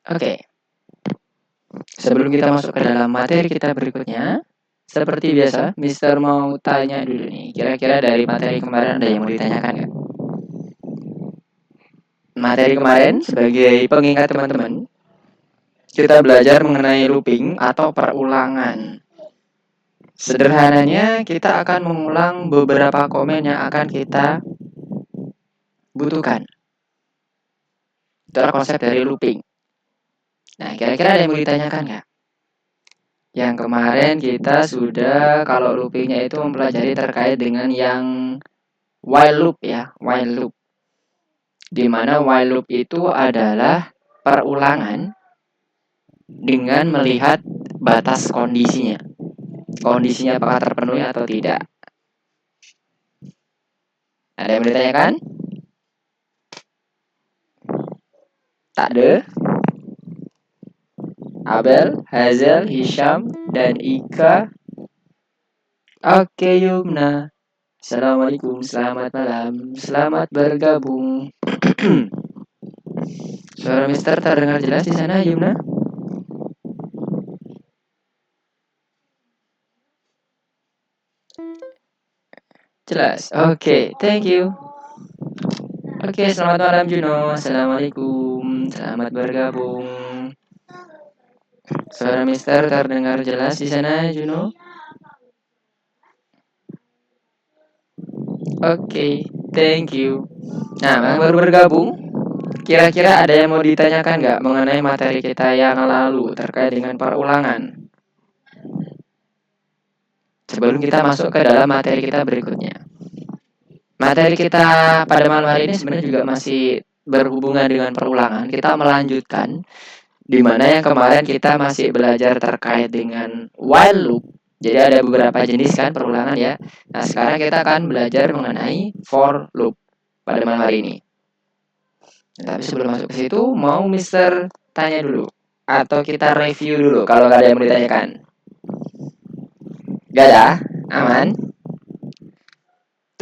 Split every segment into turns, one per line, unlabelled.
Oke, sebelum kita masuk ke dalam materi kita berikutnya, seperti biasa, Mister mau tanya dulu nih, kira-kira dari materi kemarin ada yang mau ditanyakan nggak? Materi kemarin, sebagai pengingat teman-teman, kita belajar mengenai looping atau perulangan. Sederhananya, kita akan mengulang beberapa komen yang akan kita butuhkan. Itulah konsep dari looping. Nah, kira-kira ada yang mau ditanyakan nggak? Yang kemarin kita sudah, kalau loopingnya itu mempelajari terkait dengan yang while loop ya, while loop. Di mana while loop itu adalah perulangan dengan melihat batas kondisinya. Kondisinya apakah terpenuhi atau tidak. Ada yang mau ditanyakan? Tak ada? Abel, Hazel, Hisham, dan Ika. Oke, Yumna. Assalamualaikum, selamat malam. Selamat bergabung. Suara Mister terdengar jelas di sana, Yumna? Jelas. Oke, thank you. Oke, selamat malam Juno. Assalamualaikum. Selamat bergabung. Suara Mister terdengar jelas di sana, Juno? Oke, thank you. Nah, yang baru bergabung, kira-kira ada yang mau ditanyakan nggak mengenai materi kita yang lalu terkait dengan perulangan? Sebelum kita masuk ke dalam materi kita berikutnya. Materi kita pada malam hari ini sebenarnya juga masih berhubungan dengan perulangan. Kita melanjutkan di mana yang kemarin kita masih belajar terkait dengan while loop. Jadi ada beberapa jenis kan perulangan ya. Nah, sekarang kita akan belajar mengenai for loop pada malam hari ini. Tapi sebelum masuk ke situ, mau Mister tanya dulu atau kita review dulu kalau nggak ada yang mau ditanyakan? Gak ada? Aman?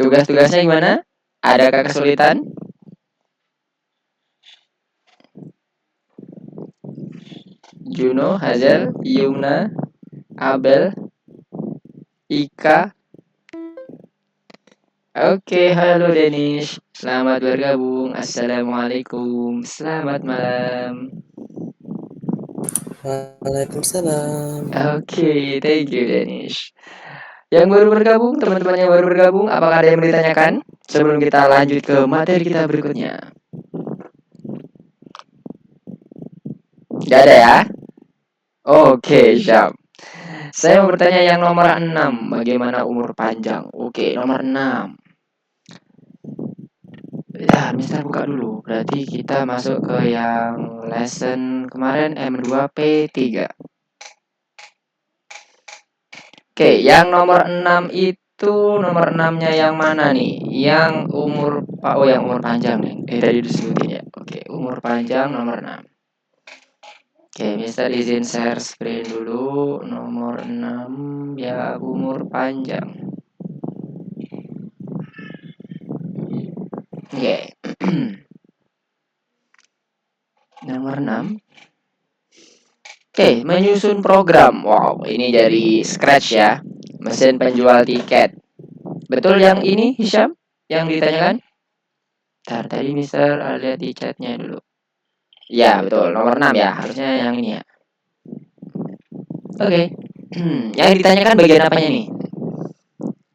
Tugas-tugasnya gimana? Adakah kesulitan? Juno, Hazel, Yumna, Abel, Ika. Oke, halo Denish. Selamat bergabung. Assalamualaikum. Selamat malam.
Waalaikumsalam.
Oke, thank you Denish. Yang baru bergabung, teman-teman yang baru bergabung, apakah ada yang mau ditanyakan sebelum kita lanjut ke materi kita berikutnya? Gak ada ya? Oke, siap. Saya mau bertanya yang nomor 6, bagaimana umur panjang? Oke, nomor 6. Ya, Mister buka dulu. Berarti kita masuk ke yang lesson kemarin M2P3. Oke, yang nomor 6 itu nomor 6-nya yang mana nih? Yang umur yang umur panjang nih. Tadi disebutin ya. Oke, umur panjang nomor 6. Oke, Mister izin share screen dulu. Nomor 6 ya umur panjang. Oke. Nomor 6. Oke, menyusun program. Wow, ini dari scratch ya. Mesin penjual tiket. Betul yang ini, Hisham? Yang ditanyakan? Tadi Mister lihat di chatnya dulu. Ya, betul. Nomor 6 ya. Harusnya yang ini ya. Oke. Yang ditanyakan bagian apanya nih?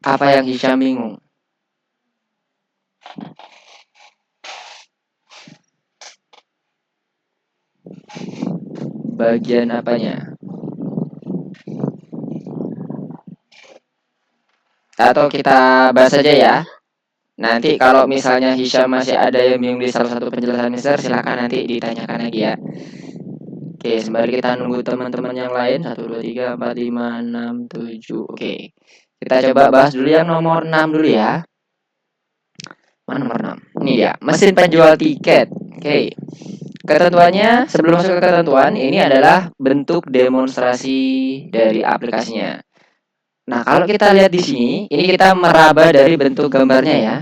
Apa yang Hisham bingung? Bagian apanya? Atau kita bahas aja ya. Nanti kalau misalnya Hisham masih ada yang bingung di salah satu penjelasan Mister, silakan nanti ditanyakan lagi ya. Oke, sembari kita nunggu teman-teman yang lain. 1, 2, 3, 4, 5, 6, 7. Oke. Kita coba bahas dulu yang nomor 6 dulu ya. Mana nomor 6? Ini dia, mesin penjual tiket. Oke. Ketentuannya, sebelum masuk ke ketentuan, ini adalah bentuk demonstrasi dari aplikasinya. Nah, kalau kita lihat di sini, ini kita meraba dari bentuk gambarnya ya.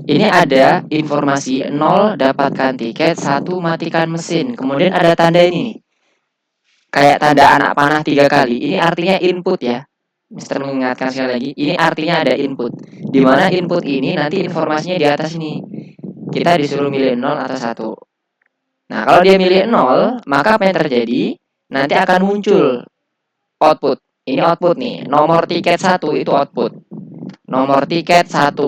Ini ada informasi 0 dapatkan tiket, 1 matikan mesin. Kemudian ada tanda ini nih. Kayak tanda anak panah 3 kali. Ini artinya input ya. Mister mengingatkan sekali lagi, ini artinya ada input. Di mana input ini nanti informasinya di atas ini. Kita disuruh milih 0 atau 1. Nah, kalau dia milih 0, maka apa yang terjadi? Nanti akan muncul output. Ini output nih. Nomor tiket 1 itu output. Nomor tiket 1.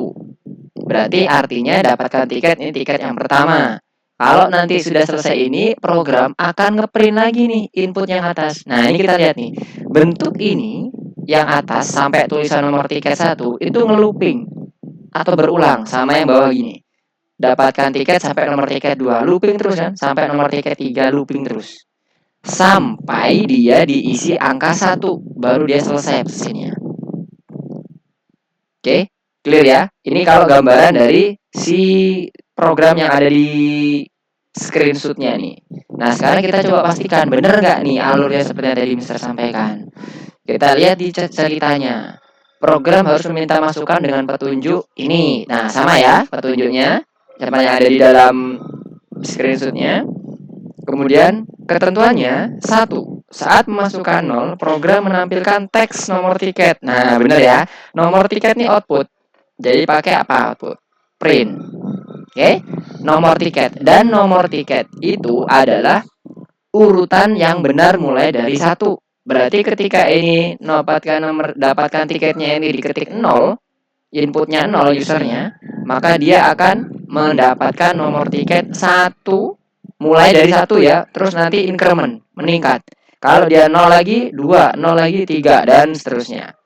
Berarti artinya dapatkan tiket, ini tiket yang pertama. Kalau nanti sudah selesai ini, program akan ngeprint lagi nih input yang atas. Nah, ini kita lihat nih. Bentuk ini yang atas sampai tulisan nomor tiket 1 itu ngelooping atau berulang sama yang bawah gini. Dapatkan tiket sampai nomor tiket 2, looping terus kan, sampai nomor tiket 3 looping terus. Sampai dia diisi angka 1, baru dia selesai mesinnya. Oke, clear ya? Ini kalau gambaran dari si program yang ada di screenshotnya nih. Nah, sekarang kita coba pastikan bener nggak nih alurnya seperti yang tadi Mister sampaikan. Kita lihat di ceritanya. Program harus meminta masukan dengan petunjuk ini. Nah, sama ya petunjuknya sama yang ada di dalam screenshotnya. Kemudian ketentuannya 1. Saat memasukkan 0, program menampilkan teks nomor tiket. Nah, benar ya. Nomor tiket ini output. Jadi pakai apa output? Print. Oke? Nomor tiket. Dan nomor tiket itu adalah urutan yang benar mulai dari 1. Berarti ketika ini dapatkan tiketnya ini diketik 0, inputnya 0 usernya, maka dia akan mendapatkan nomor tiket 1 mulai dari 1 ya, terus nanti increment, meningkat. Kalau dia 0 lagi, 2, 0 lagi, 3, dan seterusnya.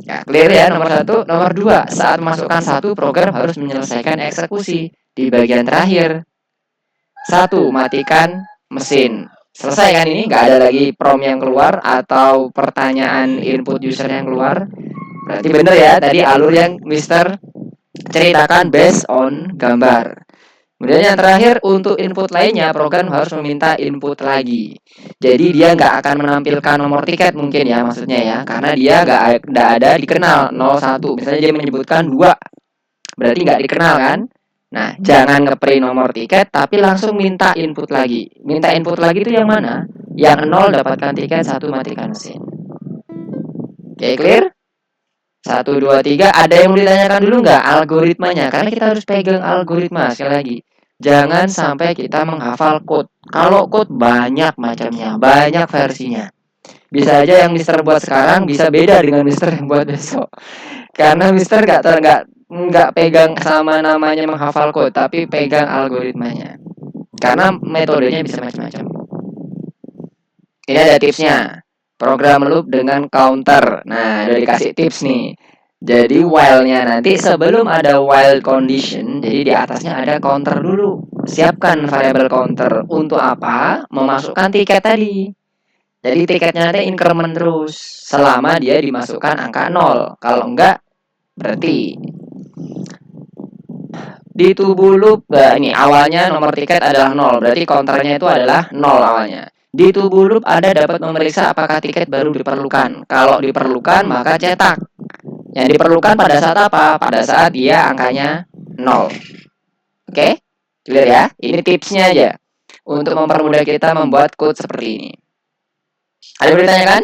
Ya, clear ya nomor 1. Nomor 2, saat masukkan 1, program harus menyelesaikan eksekusi di bagian terakhir. 1, matikan mesin. Selesai kan ini, nggak ada lagi prompt yang keluar atau pertanyaan input user yang keluar. Berarti bener ya, tadi alur yang Mister ceritakan based on gambar. Kemudian yang terakhir, untuk input lainnya, program harus meminta input lagi. Jadi dia nggak akan menampilkan nomor tiket mungkin ya maksudnya ya. Karena dia nggak ada dikenal 01. Misalnya dia menyebutkan 2. Berarti nggak dikenal kan? Nah, jangan ngeprint nomor tiket, tapi langsung minta input lagi. Minta input lagi itu yang mana? Yang 0 dapatkan tiket, 1 matikan mesin. Oke, clear? 1, 2, 3, ada yang mau ditanyakan dulu nggak algoritmanya? Karena kita harus pegang algoritma, sekali lagi. Jangan sampai kita menghafal code. Kalau code banyak macamnya, banyak versinya. Bisa aja yang Mister buat sekarang bisa beda dengan Mister yang buat besok. Karena Mister nggak pegang sama namanya menghafal code, tapi pegang algoritmanya. Karena metodenya bisa macam-macam. Ini ada tipsnya. Program loop dengan counter. Nah, udah dikasih tips nih. Jadi while-nya nanti sebelum ada while condition, jadi di atasnya ada counter dulu. Siapkan variabel counter untuk apa? Memasukkan tiket tadi. Jadi tiketnya nanti increment terus selama dia dimasukkan angka 0. Kalau enggak, berarti di tubuh loop, ini awalnya nomor tiket adalah 0. Berarti counternya itu adalah 0 awalnya. Di tubuh loop Anda dapat memeriksa apakah tiket baru diperlukan. Kalau diperlukan, maka cetak. Yang diperlukan pada saat apa? Pada saat dia angkanya 0. Oke? Clear ya? Ini tipsnya aja. Untuk mempermudah kita membuat code seperti ini. Ada yang mau ditanyakan?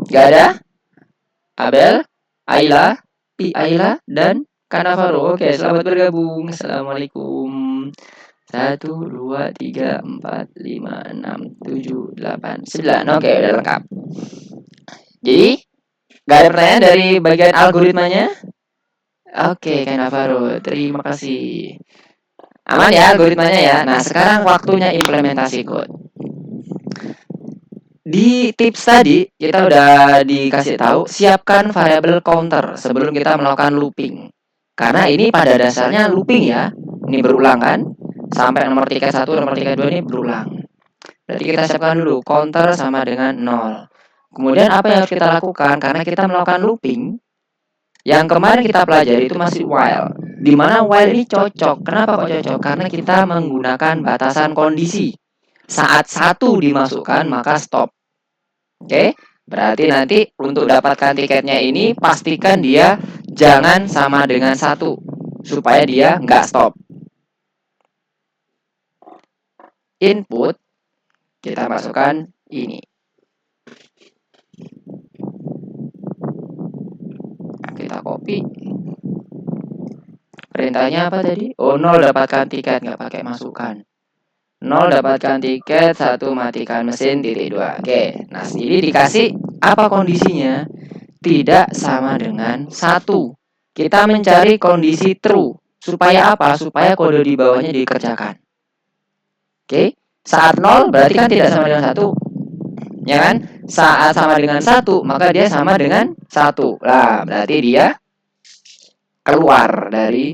Gak ada? Abel? Ayla? Ayla? Dan Kanavaro. Oke, selamat bergabung. Assalamualaikum. 1, 2, 3, 4, 5, 6, 7, 8, 9. Oke, udah lengkap. Jadi, gak ada pertanyaan dari bagian algoritmanya? Oke, Kanavaro. Terima kasih. Aman ya algoritmanya ya. Nah, sekarang waktunya implementasi code. Di tips tadi kita udah dikasih tahu siapkan variabel counter sebelum kita melakukan looping. Karena ini pada dasarnya looping ya. Ini berulang kan? Sampai nomor tiket 1, nomor tiket 2 ini berulang. Berarti kita siapkan dulu counter sama dengan 0. Kemudian apa yang harus kita lakukan? Karena kita melakukan looping, yang kemarin kita pelajari itu masih while. Di mana while ini cocok. Kenapa kok cocok? Karena kita menggunakan batasan kondisi. Saat 1 dimasukkan maka stop. Oke? Berarti nanti untuk dapatkan tiketnya ini pastikan dia jangan sama dengan 1 supaya dia nggak stop. Input kita masukkan ini. Kita copy. Perintahnya apa tadi? Oh, 0 dapatkan tiket, nggak pakai masukkan. 0 dapatkan tiket, 1 matikan mesin, titik 2. Oke, nah ini dikasih apa kondisinya? Tidak sama dengan 1. Kita mencari kondisi true. Supaya apa? Supaya kode di bawahnya dikerjakan. Oke, saat 0 berarti kan tidak sama dengan 1. Ya kan? Saat sama dengan 1, maka dia sama dengan 1. Lah, berarti dia keluar dari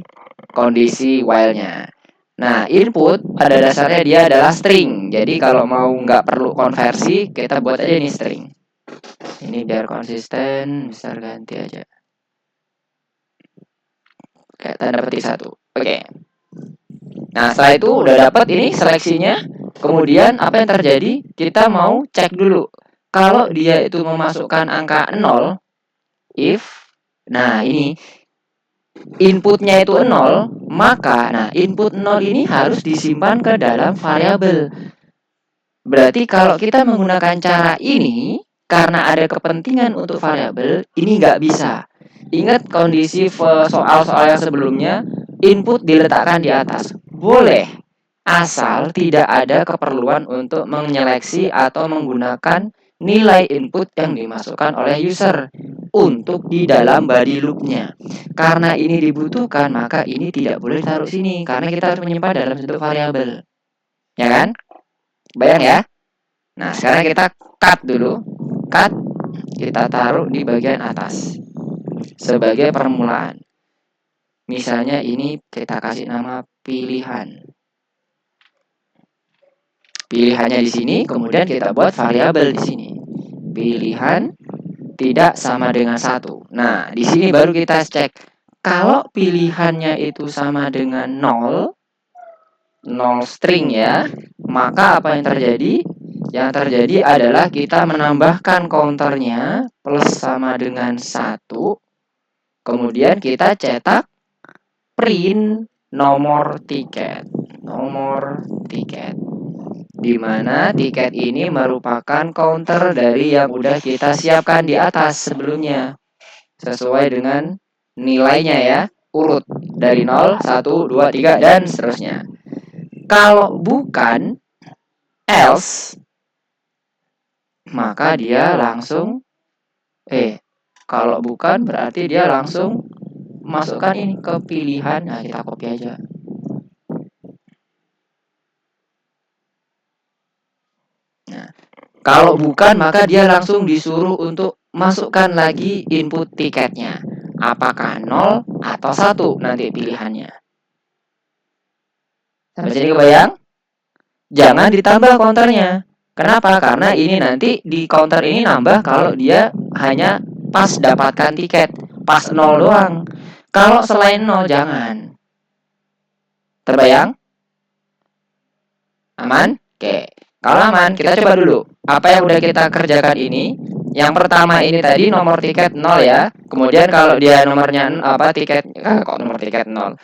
kondisi while-nya. Nah, input pada dasarnya dia adalah string. Jadi kalau mau nggak perlu konversi, kita buat aja ini string. Ini biar konsisten, bisa ganti aja. Kayak tanda petik 1. Oke. Nah, setelah itu udah dapat ini seleksinya. Kemudian apa yang terjadi? Kita mau cek dulu. Kalau dia itu memasukkan angka 0, if, nah ini inputnya itu 0, maka nah input 0 ini harus disimpan ke dalam variabel. Berarti kalau kita menggunakan cara ini, karena ada kepentingan untuk variabel, ini nggak bisa. Ingat kondisi soal-soal yang sebelumnya, input diletakkan di atas. Boleh, asal tidak ada keperluan untuk menyeleksi atau menggunakan nilai input yang dimasukkan oleh user untuk di dalam body loop-nya. Karena ini dibutuhkan, maka ini tidak boleh taruh sini karena kita harus menyimpan dalam bentuk variabel. Ya kan? Bayang ya? Nah, sekarang kita cut dulu. Cut, kita taruh di bagian atas sebagai permulaan. Misalnya ini kita kasih nama pilihan. Pilihannya di sini, kemudian kita buat variabel di sini. Pilihan tidak sama dengan 1. Nah, di sini baru kita cek. Kalau pilihannya itu sama dengan 0, 0 string ya, maka apa yang terjadi? Yang terjadi adalah kita menambahkan counternya plus sama dengan 1. Kemudian kita cetak print nomor tiket. Nomor tiket. Di mana tiket ini merupakan counter dari yang udah kita siapkan di atas sebelumnya. Sesuai dengan nilainya ya, urut dari 0, 1, 2, 3, dan seterusnya. Kalau bukan, else, maka dia langsung, kalau bukan berarti dia langsung masukkan ini ke pilihan. Nah, kita copy aja. Nah, kalau bukan, maka dia langsung disuruh untuk masukkan lagi input tiketnya. Apakah 0 atau 1 nanti pilihannya. Sampai sini kebayang? Jangan ditambah counternya. Kenapa? Karena ini nanti di counter ini nambah kalau dia hanya pas dapatkan tiket. Pas 0 doang. Kalau selain 0 jangan. Terbayang? Aman? Oke. Kalau aman, kita coba dulu. Apa yang udah kita kerjakan ini? Yang pertama ini tadi nomor tiket 0 ya. Kemudian kalau dia nomornya tiket kok nomor tiket 0.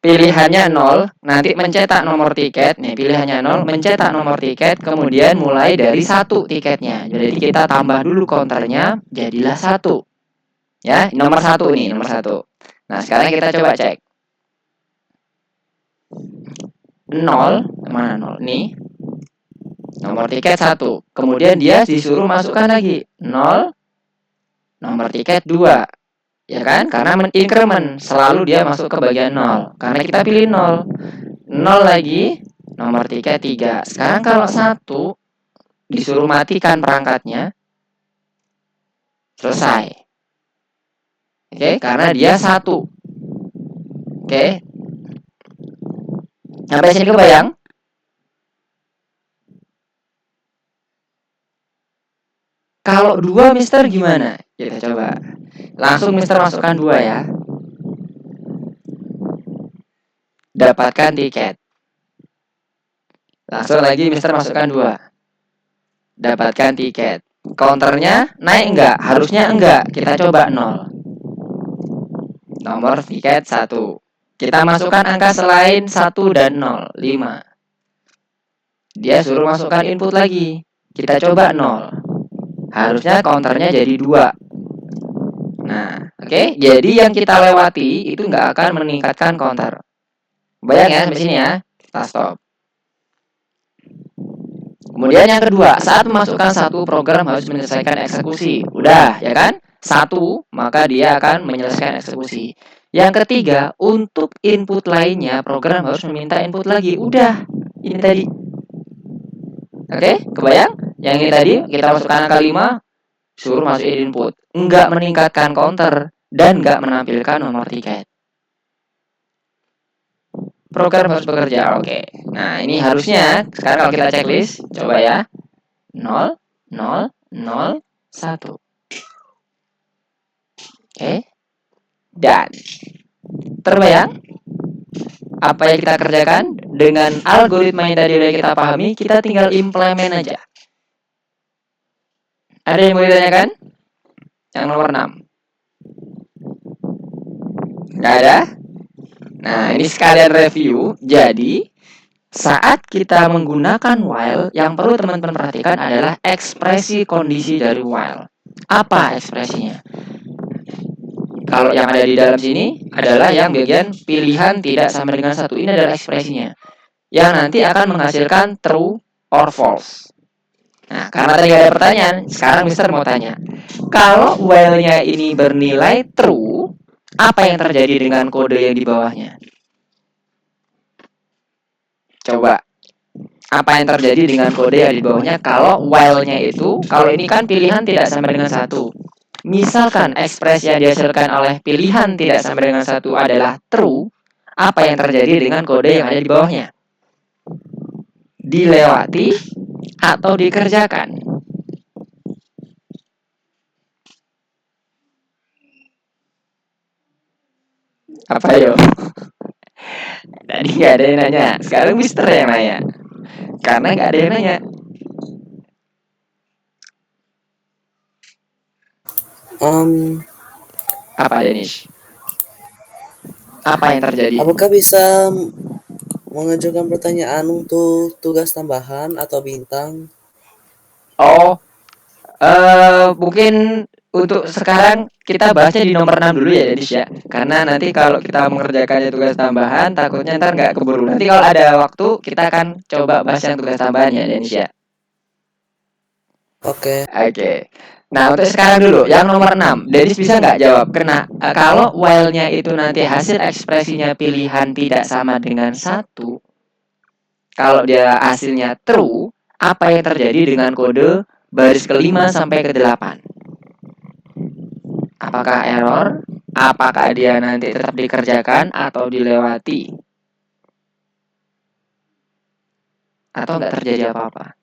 Pilihannya 0, nanti mencetak nomor tiket. Nih, pilihannya 0, mencetak nomor tiket, kemudian mulai dari 1 tiketnya. Jadi kita tambah dulu counternya, jadilah 1. Ya, nomor 1 nih, nomor 1. Nah, sekarang kita coba cek. 0, mana 0? Nih. Nomor tiket 1. Kemudian dia disuruh masukkan lagi 0, nomor tiket 2. Ya kan? Karena increment selalu dia masuk ke bagian 0. Karena kita pilih 0. 0 lagi, nomor tiket 3. Sekarang kalau 1 disuruh matikan perangkatnya, selesai. Oke, karena dia 1. Oke. Sampai sini kebayang? Kalau 2 Mister gimana? Kita coba. Langsung Mister masukkan 2 ya. Dapatkan tiket. Langsung lagi Mister masukkan 2. Dapatkan tiket. counternya naik enggak? Harusnya enggak. Kita coba 0. Nomor tiket 1. Kita masukkan angka selain 1 dan 0, 5. Dia suruh masukkan input lagi. Kita coba 0. Harusnya counternya jadi 2. Nah, oke. Jadi yang kita lewati itu nggak akan meningkatkan counter. Bayang ya sampai sini ya. Kita stop. Kemudian yang kedua, saat memasukkan satu program harus menyelesaikan eksekusi. Udah, ya kan? 1, maka dia akan menyelesaikan eksekusi. Yang ketiga, untuk input lainnya, program harus meminta input lagi. Udah, ini tadi. Oke, kebayang? Yang ini tadi, kita masukkan angka 5, suruh masukin input. Enggak meningkatkan counter, dan enggak menampilkan nomor tiket. Program harus bekerja, oke. Nah, ini harusnya, sekarang kalau kita checklist, coba ya. 0, 0, 0, 1. Oke. Dan terbayang apa yang kita kerjakan dengan algoritma yang tadi udah kita pahami, kita tinggal implement aja. Ada yang mau ditanyakan? Yang nomor 6. Nggak ada? Nah, ini sekalian review. Jadi, saat kita menggunakan while, yang perlu teman-teman perhatikan adalah ekspresi kondisi dari while. Apa ekspresinya? Kalau yang ada di dalam sini adalah yang bagian pilihan tidak sama dengan 1. Ini adalah ekspresinya. Yang nanti akan menghasilkan true or false. Nah, karena tadi ada pertanyaan, sekarang Mister mau tanya. Kalau while-nya ini bernilai true, apa yang terjadi dengan kode yang di bawahnya? Coba, apa yang terjadi dengan kode yang di bawahnya kalau while-nya itu, kalau ini kan pilihan tidak sama dengan 1. Misalkan ekspresi yang dihasilkan oleh pilihan tidak sama dengan 1 adalah true, apa yang terjadi dengan kode yang ada di bawahnya? Dilewati atau dikerjakan? Apa yo? Tadi nggak ada yang nanya, sekarang Mister yang nanya. Karena nggak ada yang nanya. Apa Denish? Apa yang terjadi?
Apakah bisa mengajukan pertanyaan untuk tugas tambahan atau bintang?
Oh, mungkin untuk sekarang kita bahasnya di nomor 6 dulu ya Denish ya. Karena nanti kalau kita mengerjakannya tugas tambahan, takutnya ntar nggak keburu. Nanti kalau ada waktu, kita akan coba bahas yang tugas tambahan ya Denish ya.
Oke.
Oke. Nah, untuk sekarang dulu, yang nomor 6. Dennis bisa nggak jawab? Karena kalau while-nya itu nanti hasil ekspresinya pilihan tidak sama dengan 1, kalau dia hasilnya true, apa yang terjadi dengan kode baris ke-5 sampai ke-8? Apakah error? Apakah dia nanti tetap dikerjakan atau dilewati? Atau nggak terjadi apa-apa?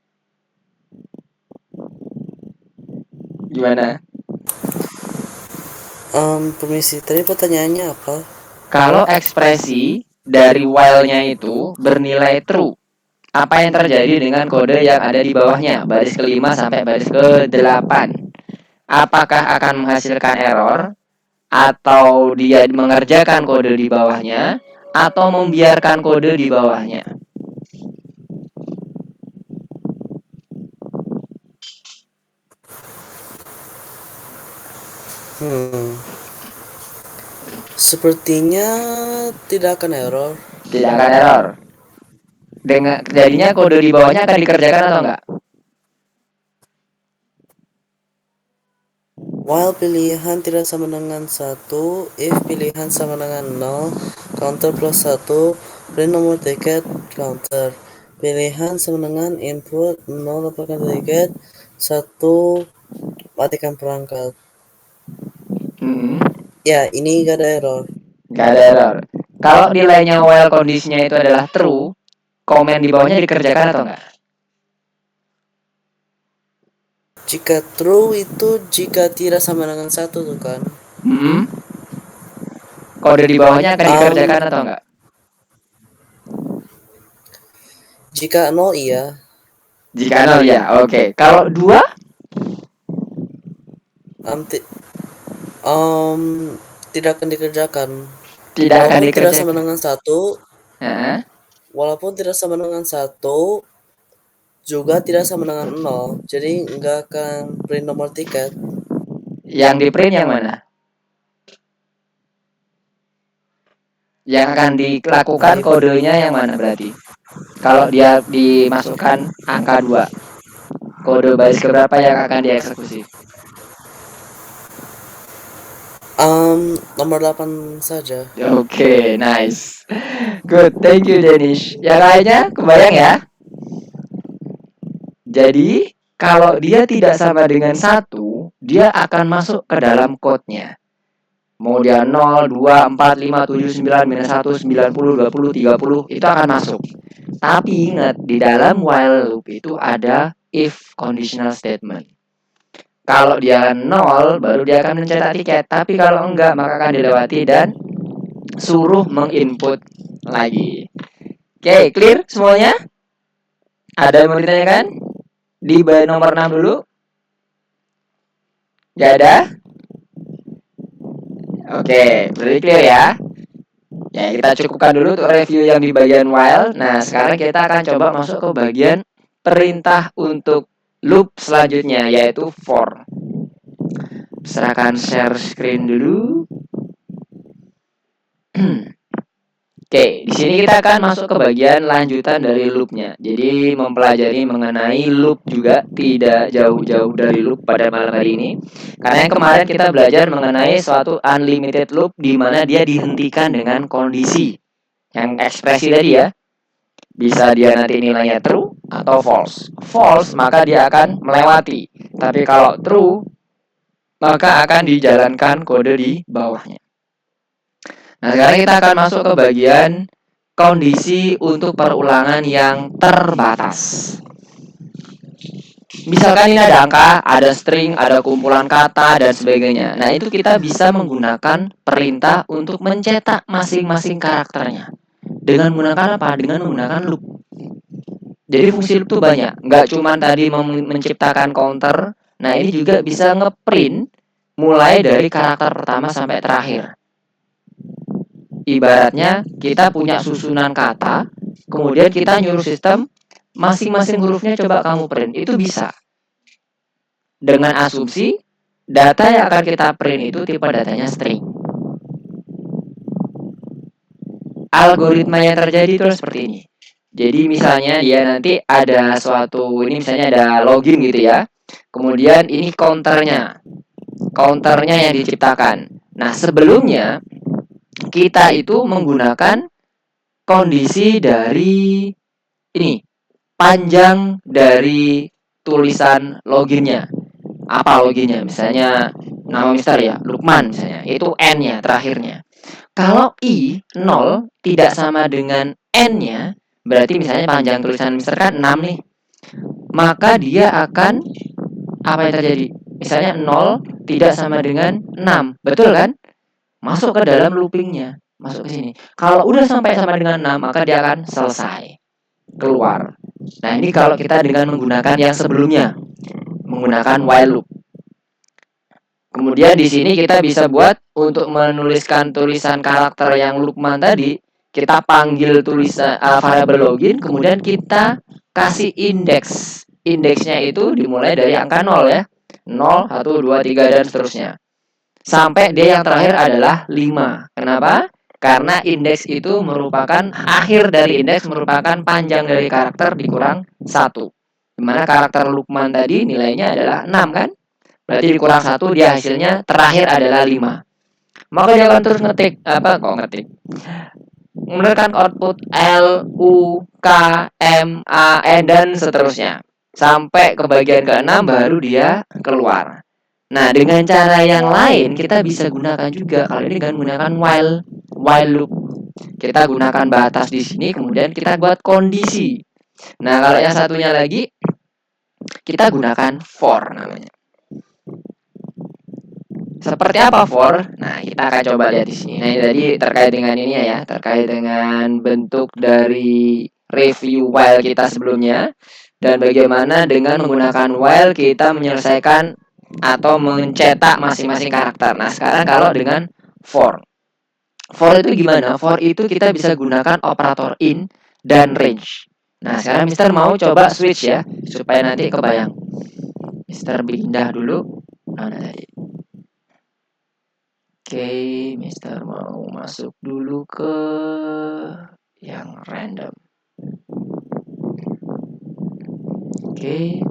Gimana?
Permisi, tadi pertanyaannya apa?
Kalau ekspresi dari while-nya itu bernilai true, apa yang terjadi dengan kode yang ada di bawahnya, baris ke-5 sampai baris ke-8? Apakah akan menghasilkan error, atau dia mengerjakan kode di bawahnya, atau membiarkan kode di bawahnya?
Sepertinya tidak akan error.
Tidak akan error. Dengan jadinya kode di bawahnya akan dikerjakan atau enggak?
While pilihan tidak sama dengan 1, if pilihan sama dengan 0, counter plus 1, print nomor tiket, counter. Pilihan sama dengan input, 0 dapatkan tiket, 1 matikan perangkat. Ya, ini gak ada error.
Gak ada error. Kalau nilainya while kondisinya itu adalah true, komen di bawahnya dikerjakan atau enggak?
Jika true itu jika tidak sama dengan 1 tuh kan.
Kode di bawahnya akan dikerjakan atau enggak?
Jika 0 iya.
Jika 0 ya, oke. Kalau 2?
Nanti um, tidak akan dikerjakan.
Tidak akan
Walaupun tidak sama
dikerjakan.
dengan satu,
Heeh.
walaupun tidak sama dengan satu, juga tidak sama dengan nol. Jadi nggak akan print nomor tiket.
Yang di print yang mana? Yang akan
Nah,
dilakukan kodenya yang
ibunya
mana berarti? Kalau dia dimasukkan angka 2, kode baris keberapa yang akan dieksekusi?
nomor 8 saja.
Oke, nice. Good, thank you Danish. Yang lainnya kebayang ya? Jadi, kalau dia tidak sama dengan satu, dia akan masuk ke dalam code-nya. Mau dia 0, 2, 4, 5, 7, 9, minus 1, 90, 20, 30, itu akan masuk. Tapi ingat, di dalam while loop itu ada if conditional statement. Kalau dia 0, baru dia akan mencetak tiket. Tapi kalau enggak, maka akan dilewati dan suruh menginput lagi. Oke, clear semuanya? Ada yang mau ditanyakan? Di nomor 6 dulu. Gak ada? Oke, berarti clear ya. Ya, kita cukupkan dulu untuk review yang di bagian while. Nah, sekarang kita akan coba masuk ke bagian perintah untuk loop selanjutnya, yaitu for. Serahkan share screen dulu. Oke, di sini kita akan masuk ke bagian lanjutan dari loopnya. Jadi mempelajari mengenai loop juga tidak jauh-jauh dari loop pada malam hari ini. Karena yang kemarin kita belajar mengenai suatu unlimited loop di mana dia dihentikan dengan kondisi yang ekspresi tadi ya. Bisa dia nanti nilainya true atau false. False maka dia akan melewati. Tapi kalau true maka akan dijalankan kode di bawahnya. Nah, sekarang kita akan masuk ke bagian kondisi untuk perulangan yang terbatas. Misalkan ini ada angka, ada string, ada kumpulan kata, dan sebagainya. Nah, itu kita bisa menggunakan perintah untuk mencetak masing-masing karakternya. Dengan menggunakan apa? Dengan menggunakan loop. Jadi fungsi loop itu banyak. Nggak cuma tadi menciptakan counter. Nah, ini juga bisa ngeprint mulai dari karakter pertama sampai terakhir. Ibaratnya kita punya susunan kata, kemudian kita nyuruh sistem masing-masing hurufnya coba kamu print. Itu bisa. Dengan asumsi data yang akan kita print itu tipe datanya string. Algoritma yang terjadi itu seperti ini. Jadi misalnya dia nanti ada suatu, ini misalnya ada login gitu ya. Kemudian ini counternya. Counternya yang diciptakan. Nah, sebelumnya kita itu menggunakan kondisi dari ini, panjang dari tulisan loginnya. Apa loginnya? Misalnya nama Mister ya, Lukman misalnya. Itu N-nya terakhirnya. Kalau I 0 tidak sama dengan N-nya, berarti misalnya panjang tulisan Mister kan 6 nih. Maka dia akan apa yang terjadi? Misalnya 0 tidak sama dengan 6. Betul kan? Masuk ke dalam loopingnya. Masuk ke sini. Kalau udah sampai sama dengan 6, maka dia akan selesai. Keluar. Nah, ini kalau kita dengan menggunakan yang sebelumnya, menggunakan while loop. Kemudian di sini kita bisa buat untuk menuliskan tulisan karakter yang Lukman tadi, kita panggil tulisan variabel login, kemudian kita kasih indeks. Indeksnya itu dimulai dari angka 0 ya. 0, 1, 2, 3 dan seterusnya. Sampai dia yang terakhir adalah 5. Kenapa? Karena indeks itu merupakan akhir dari indeks merupakan panjang dari karakter dikurang 1. Dimana karakter Lukman tadi nilainya adalah 6 kan? Berarti dikurang 1 dia hasilnya terakhir adalah 5. Maka dia akan terus ngetik menekan output L, U, K, M, A, N dan seterusnya. Sampai ke bagian ke-6 baru dia keluar. Nah, dengan cara yang lain kita bisa gunakan juga kalau ini dengan menggunakan while loop. Kita gunakan batas di sini kemudian kita buat kondisi. Nah, kalau yang satunya lagi kita gunakan for namanya. Seperti apa for? Nah, kita akan coba lihat di sini. Nah, ini tadi terkait dengan ini ya, terkait dengan bentuk dari review while kita sebelumnya dan bagaimana dengan menggunakan while kita menyelesaikan atau mencetak masing-masing karakter. Nah, sekarang kalau dengan for. For itu gimana? For itu kita bisa gunakan operator in dan range. Nah, sekarang Mister mau coba switch ya, supaya nanti kebayang. Mister pindah dulu. Mana tadi? Oke, Mister mau masuk dulu ke yang random. Oke.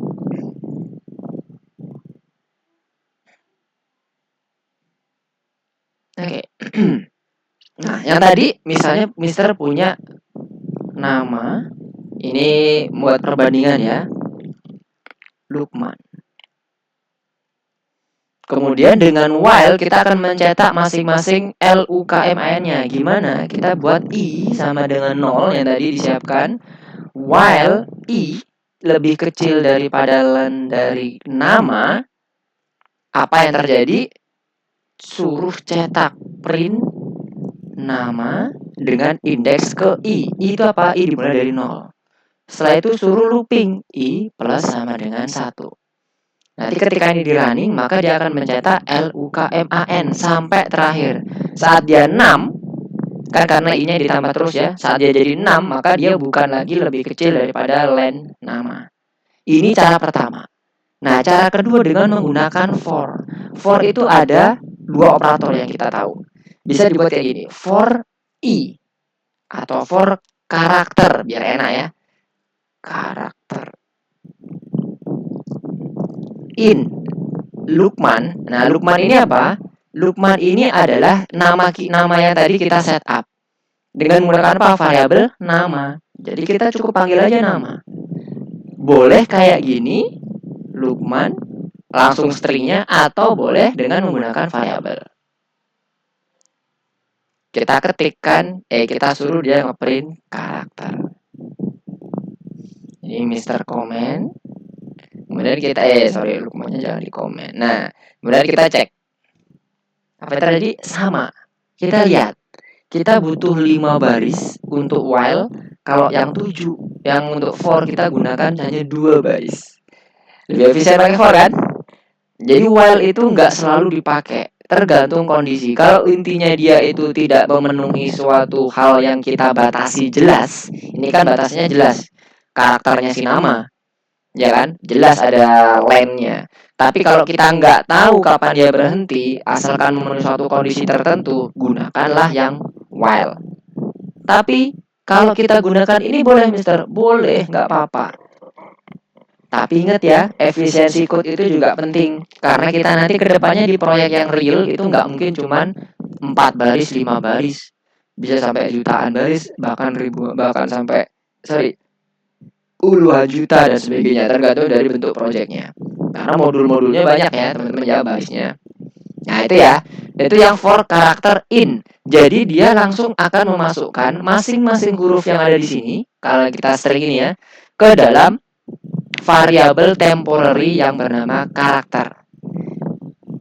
Oke. Nah, yang tadi misalnya Mister punya nama, ini buat perbandingan ya, Lukman. Kemudian dengan while kita akan mencetak masing-masing LUKMAN-nya. Gimana? Kita buat I sama dengan 0 yang tadi disiapkan. While I lebih kecil daripada len dari nama, apa yang terjadi? Suruh cetak print nama dengan indeks ke I. I itu apa? I dimulai dari 0. Setelah itu suruh looping I plus sama dengan 1. Nanti ketika ini di running, maka dia akan mencetak LUKMAN sampai terakhir. Saat dia 6, kan karena I-nya ditambah terus ya. Saat dia jadi 6, maka dia bukan lagi lebih kecil daripada len nama. Ini cara pertama. Nah, cara kedua dengan menggunakan for. For itu ada dua operator yang kita tahu. Bisa dibuat kayak gini. For I atau for karakter, biar enak ya. Karakter. In Lukman. Nah, Lukman ini apa? Lukman ini adalah nama yang tadi kita set up. Dengan menggunakan apa? Variabel nama. Jadi kita cukup panggil aja nama. Boleh kayak gini, Lukman, langsung stringnya, atau boleh dengan menggunakan variabel. Kita ketikkan, kita suruh dia ngeprint karakter. Ini Mister Comment. Kemudian kita, Lukmannya jangan di komen. Nah, kemudian kita cek. Apa yang terjadi? Sama. Kita lihat. Kita butuh 5 baris untuk while. Kalau yang 7, yang untuk for kita gunakan hanya 2 baris. Lebih efisien pakai for kan? Jadi while itu nggak selalu dipakai. Tergantung kondisi. Kalau intinya dia itu tidak memenuhi suatu hal yang kita batasi jelas. Ini kan batasnya jelas. Karakternya si nama. Ya kan? Jelas ada length-nya. Tapi kalau kita nggak tahu kapan dia berhenti, asalkan memenuhi suatu kondisi tertentu, gunakanlah yang while. Tapi kalau kita gunakan ini boleh, Mister? Boleh, nggak apa-apa. Tapi ingat ya, efisiensi code itu juga penting. Karena kita nanti kedepannya di proyek yang real itu nggak mungkin cuman 4 baris, 5 baris. Bisa sampai jutaan baris, bahkan puluhan juta dan sebagainya, tergantung dari bentuk proyeknya. Karena modul-modulnya banyak ya, teman-teman ya, barisnya. Nah, itu yang for karakter in. Jadi dia langsung akan memasukkan masing-masing huruf yang ada di sini, kalau kita string ini ya, ke dalam variabel temporary yang bernama karakter.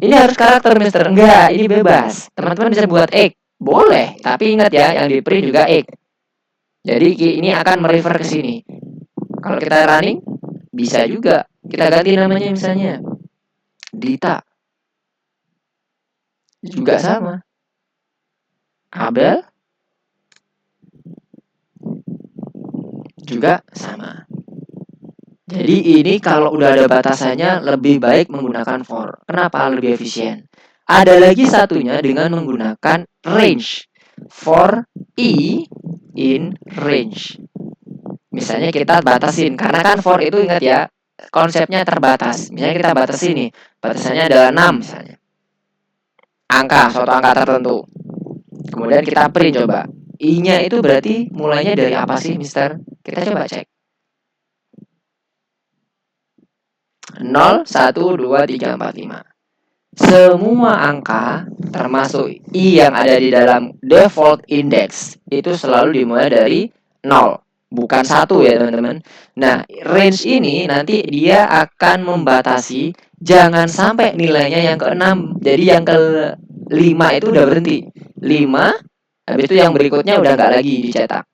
Ini harus karakter, Mister? Enggak, ini bebas. Teman-teman bisa buat egg. Boleh, tapi ingat ya, yang di print juga egg. Jadi ini akan merefer ke sini. Kalau kita running, bisa juga. Kita ganti namanya misalnya Dita. Juga sama. Abel. Juga sama. Jadi ini kalau udah ada batasannya lebih baik menggunakan for. Kenapa? Lebih efisien. Ada lagi satunya dengan menggunakan range. For I in range. Misalnya kita batasin, karena kan for itu ingat ya, konsepnya terbatas. Misalnya kita batasin nih, batasannya adalah 6 misalnya. Suatu angka tertentu. Kemudian kita print coba. I-nya itu berarti mulainya dari apa sih, Mister? Kita coba cek. 0, 1, 2, 3, 4, 5. Semua angka termasuk I yang ada di dalam default index itu selalu dimulai dari 0, bukan 1 ya teman-teman. Nah, range ini nanti dia akan membatasi jangan sampai nilainya yang ke-6. Jadi yang ke-5 itu udah berhenti. 5, habis itu yang berikutnya udah nggak lagi dicetak.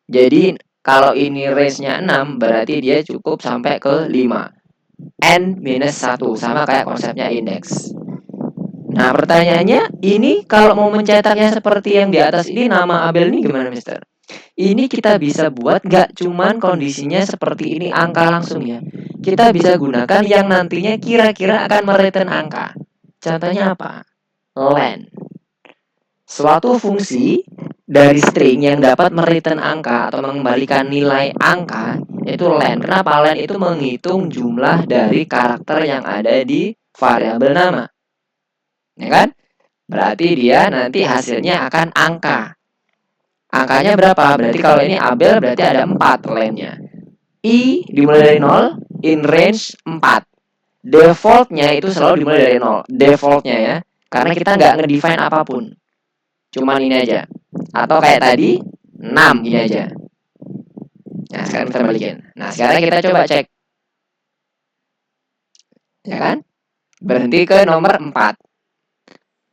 Jadi kalau ini range-nya 6 berarti dia cukup sampai ke 5. n-1, sama kayak konsepnya indeks. Nah, pertanyaannya, ini kalau mau mencetaknya seperti yang di atas ini, nama Abel ini gimana, Mister? Ini kita bisa buat gak cuman kondisinya seperti ini angka langsung ya. Kita bisa gunakan yang nantinya kira-kira akan mereturn angka. Contohnya apa? Len. Suatu fungsi dari string yang dapat mereturn angka atau mengembalikan nilai angka itu len. Kenapa? Len itu menghitung jumlah dari karakter yang ada di variabel nama. Ya kan? Berarti dia nanti hasilnya akan angka. Angkanya berapa? Berarti kalau ini Abel berarti ada 4 lennya. I dimulai dari 0, in range 4. Defaultnya itu selalu dimulai dari 0. Defaultnya ya. Karena kita nggak ngedefine apapun. Cuman ini aja. Atau kayak tadi 6 gini aja. Nah, sekarang kita balikin. Nah, sekarang kita coba cek. Ya kan? Berhenti ke nomor 4.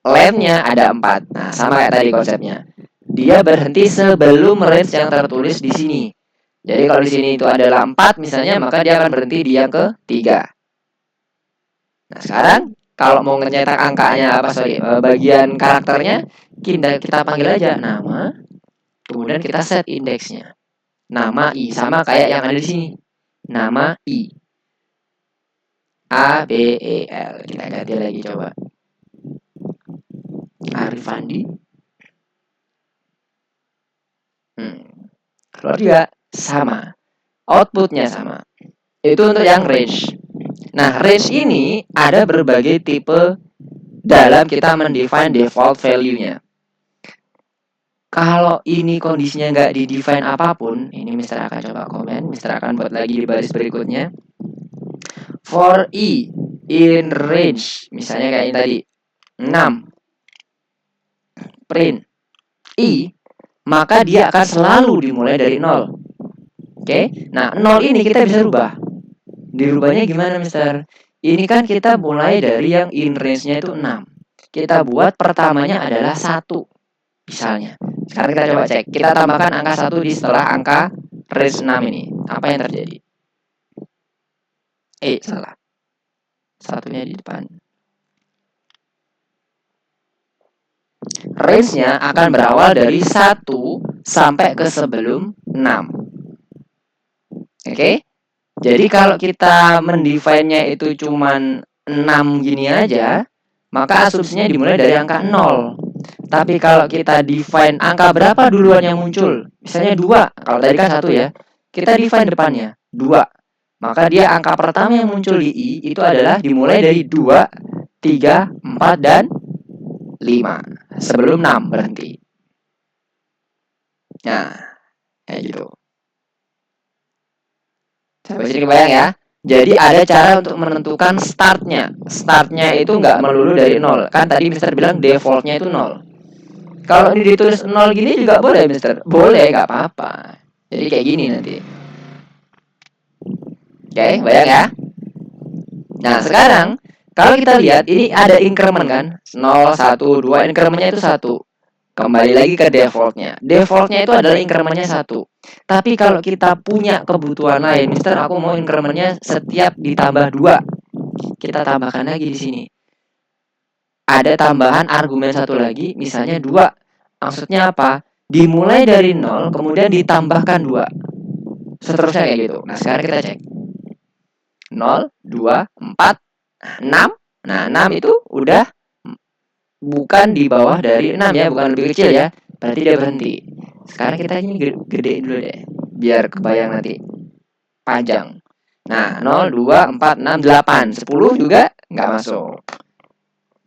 Len-nya ada 4. Nah, sama kayak tadi konsepnya. Dia berhenti sebelum range yang tertulis di sini. Jadi kalau di sini itu adalah 4 misalnya, maka dia akan berhenti di yang ke-3. Nah, sekarang kalau mau ngecetak angkanya bagian karakternya, kita panggil aja nama, kemudian kita set indeksnya. Nama I sama kayak yang ada di sini. Nama I. A B E L. Kita ganti lagi coba. Arifandi. Keluar juga sama. Outputnya sama. Itu untuk yang range. Nah, range ini ada berbagai tipe dalam kita mendefine default value-nya. Kalau ini kondisinya nggak di-define apapun, ini Mister akan coba komen, Mister akan buat lagi di baris berikutnya. For I in range, misalnya kayak ini tadi, 6. Print I, maka dia akan selalu dimulai dari 0. Oke? Nah, 0 ini kita bisa rubah. Dirubahnya gimana, Mister? Ini kan kita mulai dari yang in range-nya itu 6. Kita buat pertamanya adalah 1. Misalnya. Sekarang kita coba cek. Kita tambahkan angka 1 di setelah angka range 6 ini. Apa yang terjadi? Salah. Satunya di depan. Range-nya akan berawal dari 1 sampai ke sebelum 6. Oke? Jadi kalau kita mendefine-nya itu cuman 6 gini aja, maka asumsinya dimulai dari angka 0. Tapi kalau kita define angka berapa duluan yang muncul, misalnya 2, kalau tadi kan 1 ya, kita define depannya 2. Maka dia angka pertama yang muncul di I itu adalah dimulai dari 2, 3, 4, dan 5. Sebelum 6 berhenti. Nah, kayak gitu. Sampai sini kebayang ya? Jadi ada cara untuk menentukan startnya. Startnya itu nggak melulu dari 0. Kan tadi Mister bilang defaultnya itu 0. Kalau ini ditulis 0 gini juga boleh, Mister. Boleh, nggak apa-apa. Jadi kayak gini nanti. Oke, bayang ya? Nah, sekarang kalau kita lihat ini ada increment kan? 0, 1, 2, incrementnya itu 1. Kembali lagi ke defaultnya. Defaultnya itu adalah incrementnya 1. Tapi kalau kita punya kebutuhan lain, Mister, aku mau incrementnya setiap ditambah 2. Kita tambahkan lagi di sini. Ada tambahan argumen 1 lagi, misalnya 2. Maksudnya apa? Dimulai dari 0, kemudian ditambahkan 2. Seterusnya kayak gitu. Nah, sekarang kita cek. 0, 2, 4, 6. Nah, 6 itu udah bukan di bawah dari 6 ya, bukan lebih kecil ya. Berarti dia berhenti. Sekarang kita ini gedein dulu deh, biar kebayang nanti. Panjang. Nah, 0, 2, 4, 6, 8, 10 juga nggak masuk.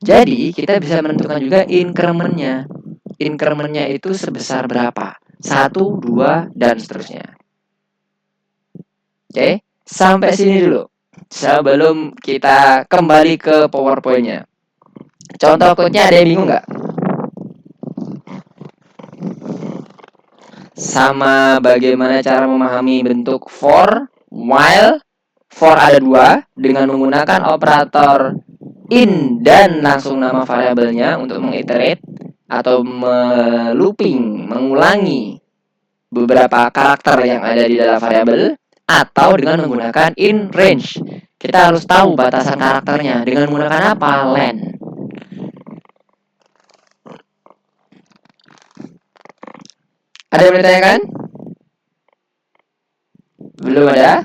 Jadi, kita bisa menentukan juga incrementnya. Incrementnya itu sebesar berapa? 1, 2, dan seterusnya. Oke, sampai sini dulu. Sebelum kita kembali ke PowerPoint-nya. Contoh code-nya ada yang bingung nggak? Sama bagaimana cara memahami bentuk for, while. For ada 2 dengan menggunakan operator in dan langsung nama variabelnya untuk mengiterate atau melooping, mengulangi beberapa karakter yang ada di dalam variabel, atau dengan menggunakan in range Kita harus tahu batasan karakternya dengan menggunakan apa? Len. Ada yang ditanyakan? Belum ada?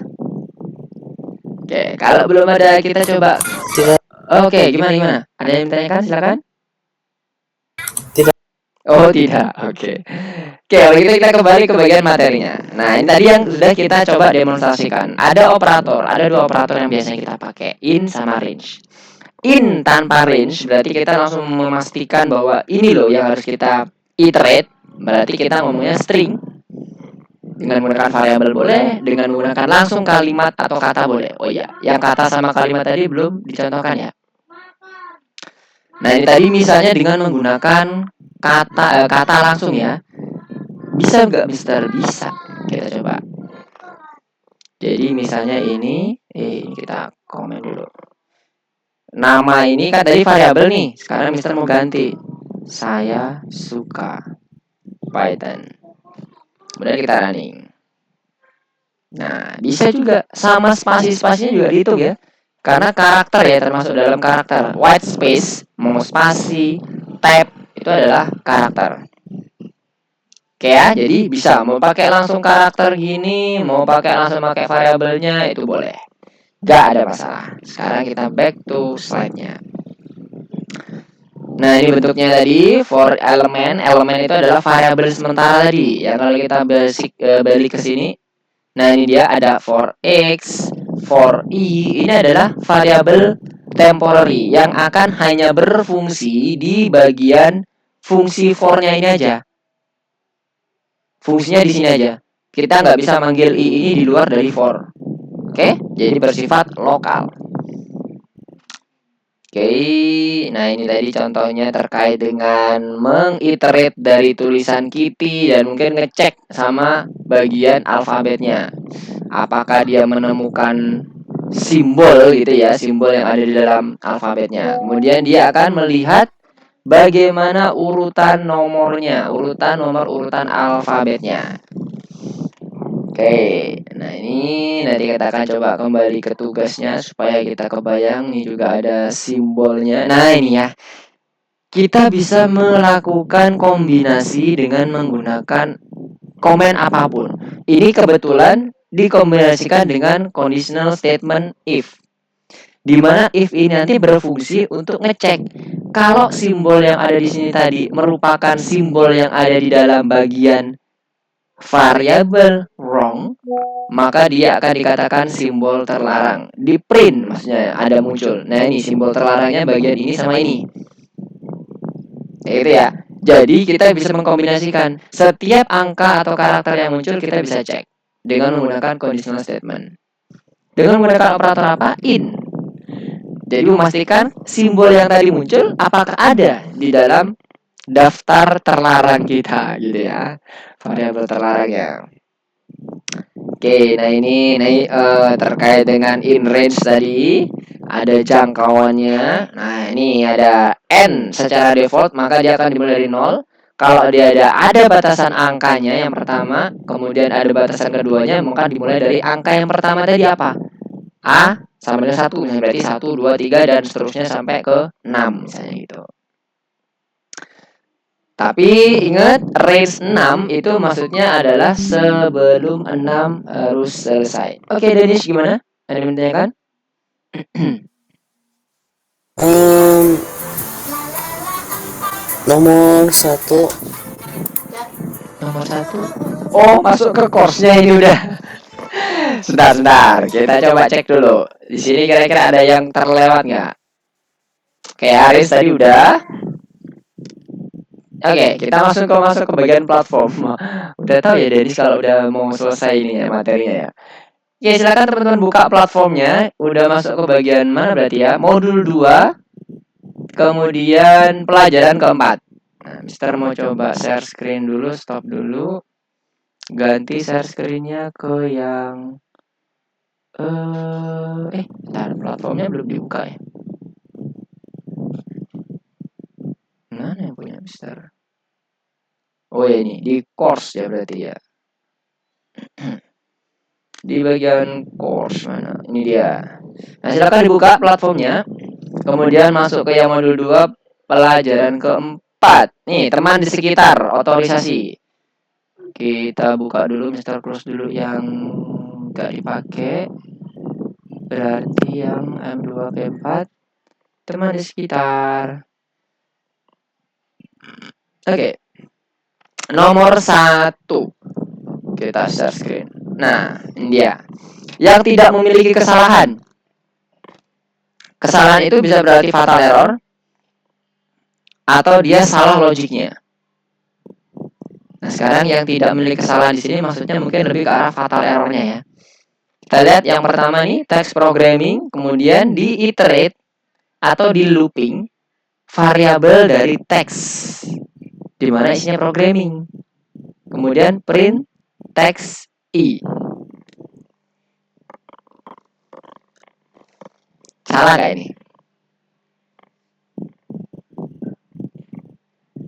Oke, kalau belum ada kita coba.
Tidak,
Oke, gimana? Ada yang ditanyakan? Silakan.
tidak.
Oh, tidak. Oke. Oke, kalau gitu kita kembali ke bagian materinya. Nah, ini tadi yang sudah kita coba demonstrasikan. Ada dua operator yang biasanya kita pakai, in sama range. In tanpa range berarti kita langsung memastikan bahwa ini loh yang harus kita iterate. Berarti kita ngomongnya string dengan menggunakan variabel boleh, dengan menggunakan langsung kalimat atau kata boleh. Oh iya, yang kata sama kalimat tadi belum dicontohkan ya. Nah, ini tadi misalnya dengan menggunakan kata langsung ya. Bisa nggak, Mister? Bisa. Kita coba. Jadi misalnya ini kita komen dulu. Nama ini kan tadi variabel nih. Sekarang Mister mau ganti. Saya suka Python. Kemudian kita running. Nah, bisa juga sama spasi-spasinya juga dihitung ya. Karena karakter ya termasuk dalam karakter. White space, mau spasi, tab itu adalah karakter. Oke ya, jadi bisa mau pakai langsung karakter gini, mau pakai langsung pakai variabelnya itu boleh. Gak ada masalah. Sekarang kita back to slide-nya. Nah, ini bentuknya tadi for element. Elemen itu adalah variabel sementara tadi. Ya kalau kita balik ke sini. Nah, ini dia ada for x, for y. Ini adalah variabel temporary yang akan hanya berfungsi di bagian fungsi for-nya ini aja. Fungsinya di sini aja. Kita nggak bisa manggil i ini di luar dari for. Oke, jadi bersifat lokal. Oke, nah ini tadi contohnya terkait dengan mengiterate dari tulisan Kitty dan mungkin ngecek sama bagian alfabetnya. Apakah dia menemukan simbol gitu ya, simbol yang ada di dalam alfabetnya. Kemudian dia akan melihat bagaimana urutan nomornya, urutan alfabetnya. Oke, nah ini nanti kita akan coba kembali ke tugasnya supaya kita kebayang. Ini juga ada simbolnya. Nah ini ya, kita bisa melakukan kombinasi dengan menggunakan komen apapun. Ini kebetulan dikombinasikan dengan conditional statement if. Di mana if ini nanti berfungsi untuk ngecek kalau simbol yang ada di sini tadi merupakan simbol yang ada di dalam bagian variabel wrong, maka dia akan dikatakan simbol terlarang. Di print maksudnya ada muncul. Nah, ini simbol terlarangnya bagian ini sama ini. Itu ya. Jadi kita bisa mengkombinasikan setiap angka atau karakter yang muncul kita bisa cek dengan menggunakan conditional statement. Dengan menggunakan operator apa? In. Jadi memastikan simbol yang tadi muncul apakah ada di dalam daftar terlarang kita gitu ya. Variabel terlarangnya. Oke, nah ini terkait dengan in range tadi ada jangkauannya. Nah, ini ada n secara default maka dia akan dimulai dari 0. Kalau dia ada batasan angkanya yang pertama, kemudian ada batasan keduanya, maka dimulai dari angka yang pertama tadi apa? A sama dengan 1, misalnya berarti 1, 2, 3 dan seterusnya sampai ke 6 misalnya gitu. Tapi ingat range 6 itu maksudnya adalah sebelum 6 harus selesai. Oke, Danish gimana? Ada yang menanyakan?
Nomor 1.
Nomor 1. Oh, masuk ke course-nya ini udah. Sebentar. Kita coba cek dulu. Di sini kira-kira ada yang terlewat nggak? Kayak Aris tadi udah. Oke, kita masuk ke bagian platform. Udah tahu ya Denis kalau udah mau selesai ini ya materinya ya. Oke, silakan teman-teman buka platformnya. Udah masuk ke bagian mana berarti ya? Modul 2, kemudian pelajaran keempat. Nah, Mister mau coba share screen dulu, stop dulu. Ganti share screen-nya ke yang bentar, platformnya belum dibuka ya. Mana yang punya Mister? Oh ya ini, di course ya berarti ya. Di bagian course mana? Ini dia. Nah, silakan dibuka platformnya. Kemudian masuk ke yang modul 2 pelajaran keempat. Nih, teman di sekitar otorisasi. Kita buka dulu Mr. Close dulu yang nggak dipakai. Berarti yang M2 P4 teman di sekitar. Oke. Nomor 1. Kita share screen. Nah, ini dia. Yang tidak memiliki kesalahan. Kesalahan itu bisa berarti fatal error atau dia salah logiknya. Nah, sekarang yang tidak memiliki kesalahan di sini maksudnya mungkin lebih ke arah fatal errornya ya. Kita lihat yang pertama nih, text programming, kemudian di iterate atau di looping variabel dari teks di mana isinya programming. Kemudian print text i. Salah kayak ini.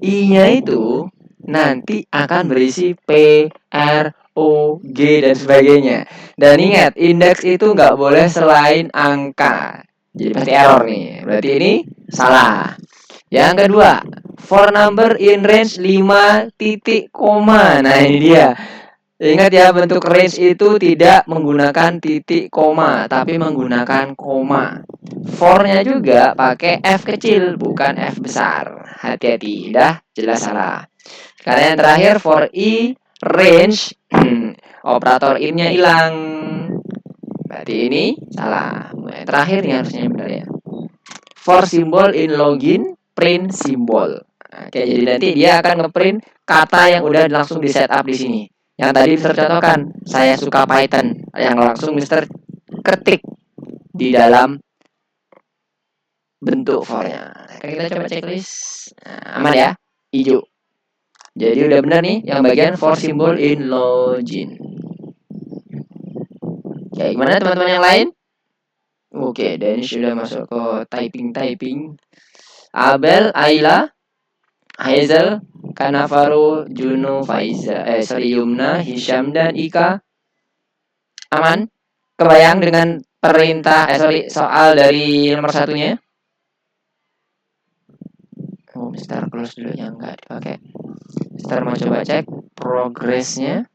I-nya itu nanti akan berisi P, R, O, G, dan sebagainya. Dan ingat, indeks itu nggak boleh selain angka. Jadi pasti error nih. Berarti ini salah. Yang kedua, for number in range 5 titik koma. Nah, ini dia. Ingat ya, bentuk range itu tidak menggunakan titik koma, tapi menggunakan koma. For-nya juga pakai F kecil, bukan F besar. Hati-hati, dah jelas salah. Karena yang terakhir for I range, operator in-nya hilang. Berarti ini salah. Yang terakhir nih harusnya yang benar ya. For symbol in login, print symbol. Oke, jadi nanti dia akan ngeprint kata yang udah langsung di setup di sini. Yang tadi Mister contohkan, saya suka Python, yang langsung Mister ketik di dalam bentuk for-nya. Kita coba checklist. Nah, aman ya, hijau. Jadi udah benar nih yang bagian for symbol in login. Oke, gimana teman-teman yang lain? Oke, Danish sudah masuk ke typing. Abel, Ayla, Hazel, Kanavaru, Juno, Faiza, Yumna, Hisham, dan Ika. Aman? Kebayang dengan perintah, soal dari nomor satunya? Oh, Mister close dulu yang nggak dipakai. Mister mau coba cek progresnya.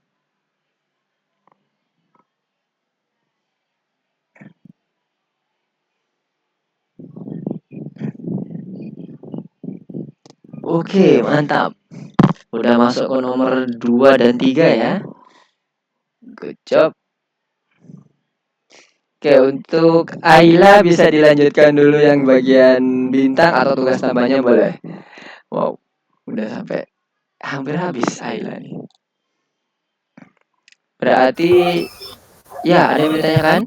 Oke, mantap. Udah masuk ke nomor 2 dan 3 ya. Good job. Oke, untuk Ayla bisa dilanjutkan dulu yang bagian bintang atau tugas tambahnya boleh. Wow, udah sampai hampir habis Ayla nih. Berarti ya ada yang ditanyakan?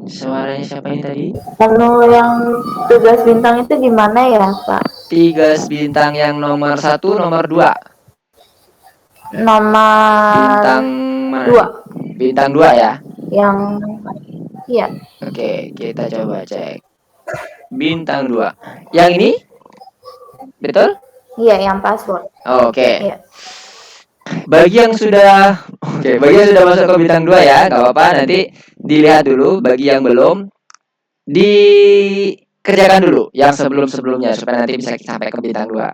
Suaranya siapa ini tadi?
Kalau yang tugas bintang itu gimana ya, Pak?
Tugas bintang yang nomor 1, nomor 2.
Nomor
Bintang mana?
2.
Bintang 2 ya?
Yang iya.
Oke, kita coba cek. Bintang 2. Yang ini? Betul?
Iya, yang password.
Oke.
Iya.
Bagi yang sudah masuk ke bintang 2 ya, nggak apa-apa, nanti dilihat dulu. Bagi yang belum, dikerjakan dulu yang sebelum-sebelumnya supaya nanti bisa sampai ke bintang 2.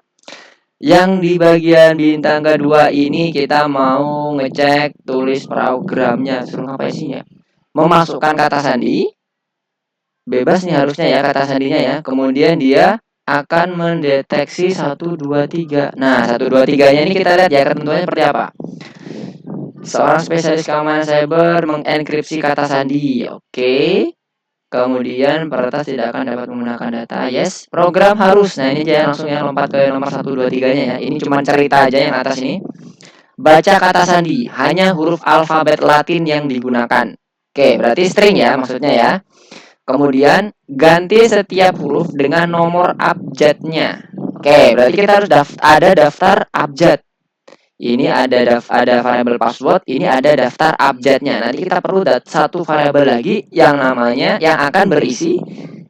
Yang di bagian bintang kedua ini kita mau ngecek tulis programnya. Suruh ngapain sih ya? Memasukkan kata sandi. Bebas nih harusnya ya kata sandinya ya. Kemudian dia akan mendeteksi 1, 2, 3. Nah, 1, 2, 3-nya ini kita lihat ya ketentuannya seperti apa. Seorang spesialis keamanan cyber mengenkripsi kata sandi. Oke. Kemudian peretas tidak akan dapat menggunakan data. Yes. Program harus. Nah, ini dia langsung ya lompat ke nomor 1, 2, 3-nya ya. Ini cuma cerita aja yang atas ini. Baca kata sandi. Hanya huruf alfabet Latin yang digunakan. Oke, berarti string ya maksudnya ya. Kemudian ganti setiap huruf dengan nomor abjadnya. Oke, berarti kita harus ada daftar abjad. Ini ada variabel password, ini ada daftar abjadnya. Nanti kita perlu satu variabel lagi yang namanya yang akan berisi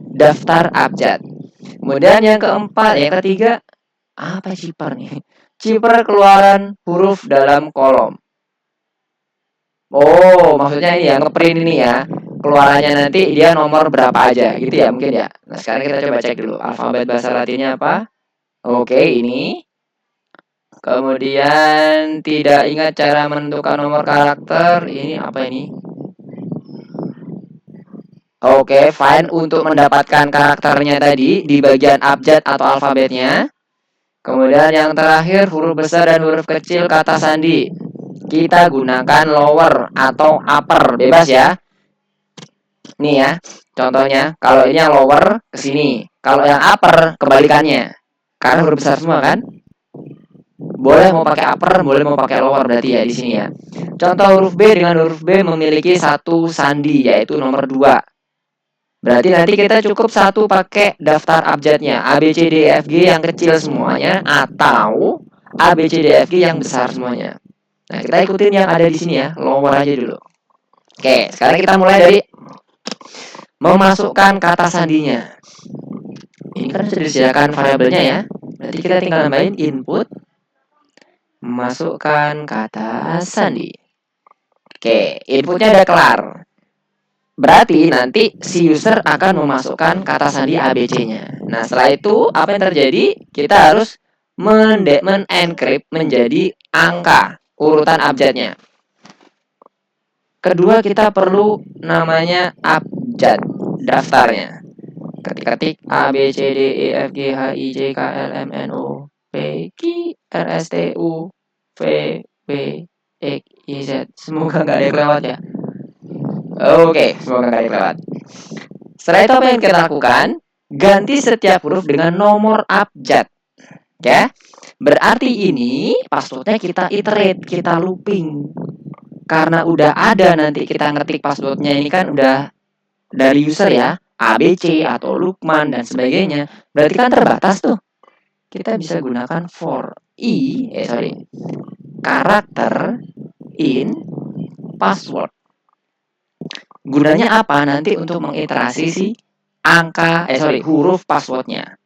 daftar abjad. Kemudian yang keempat, yang ketiga, apa cipar nih? Cipar keluaran huruf dalam kolom. Oh, maksudnya ini ya, ngeprint ini ya. keluarannya nanti dia nomor berapa aja gitu ya mungkin ya. Nah sekarang kita coba cek dulu alfabet bahasa Latinnya apa. Oke, ini. Kemudian tidak ingat cara menentukan nomor karakter. Ini apa ini? Oke, fine. Untuk mendapatkan karakternya tadi di bagian abjad atau alfabetnya. Kemudian yang terakhir huruf besar dan huruf kecil kata sandi. Kita gunakan lower atau upper, bebas ya. Nih ya, contohnya kalau ini yang lower ke sini, kalau yang upper kebalikannya. Karena huruf besar semua kan? Boleh mau pakai upper, boleh mau pakai lower berarti ya di sini ya. Contoh huruf B dengan huruf B memiliki satu sandi yaitu nomor 2. Berarti nanti kita cukup satu pakai daftar abjadnya A B C D E F G yang kecil semuanya atau A B C D E F G yang besar semuanya. Nah, kita ikutin yang ada di sini ya, lower aja dulu. Oke, sekarang kita mulai dari memasukkan kata sandinya. Ini kan sudah disediakan variabelnya ya. Berarti kita tinggal nambahin input masukkan kata sandi. Oke, inputnya udah kelar. Berarti nanti si user akan memasukkan kata sandi ABC-nya. Nah, setelah itu apa yang terjadi? Kita harus men-encrypt menjadi angka urutan abjadnya. Kedua, kita perlu namanya abjad daftarnya. Ketik A B C D E F G H I J K L M N O P Q R S T U V W X Y Z. Semoga nggak ada yang lewat ya. Oke, semoga nggak ada yang lewat. Setelah itu apa yang kita lakukan? Ganti setiap huruf dengan nomor abjad. Ya. Berarti ini passwordnya kita iterate, kita looping. Karena udah ada nanti kita ngetik passwordnya ini kan udah dari user ya. ABC atau Lukman dan sebagainya. Berarti kan terbatas tuh. Kita bisa gunakan karakter in password. Gunanya apa? Nanti untuk mengiterasi si huruf passwordnya.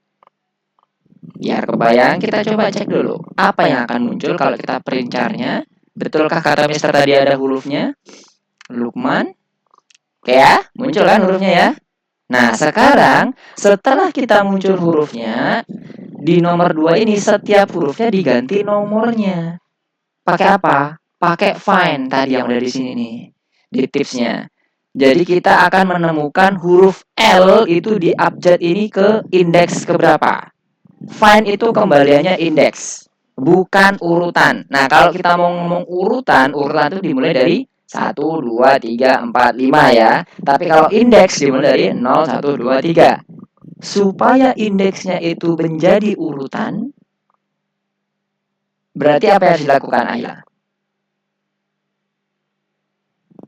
Biar kebayang, kita coba cek dulu apa yang akan muncul kalau kita perincarnya. Betulkah kata Mister tadi ada hurufnya? Lukman. Oke ya, muncul kan hurufnya ya? Nah, sekarang setelah kita muncul hurufnya, di nomor 2 ini setiap hurufnya diganti nomornya. Pakai apa? Pakai find tadi yang udah di sini nih. Di tipsnya. Jadi kita akan menemukan huruf L itu di abjad ini ke indeks keberapa. Find itu kembaliannya indeks, bukan urutan. Nah, kalau kita mau ngomong urutan itu dimulai dari 1, 2, 3, 4, 5 ya. Tapi kalau indeks dimulai dari 0, 1, 2, 3. Supaya indeksnya itu menjadi urutan, berarti apa yang harus dilakukan, Ayla?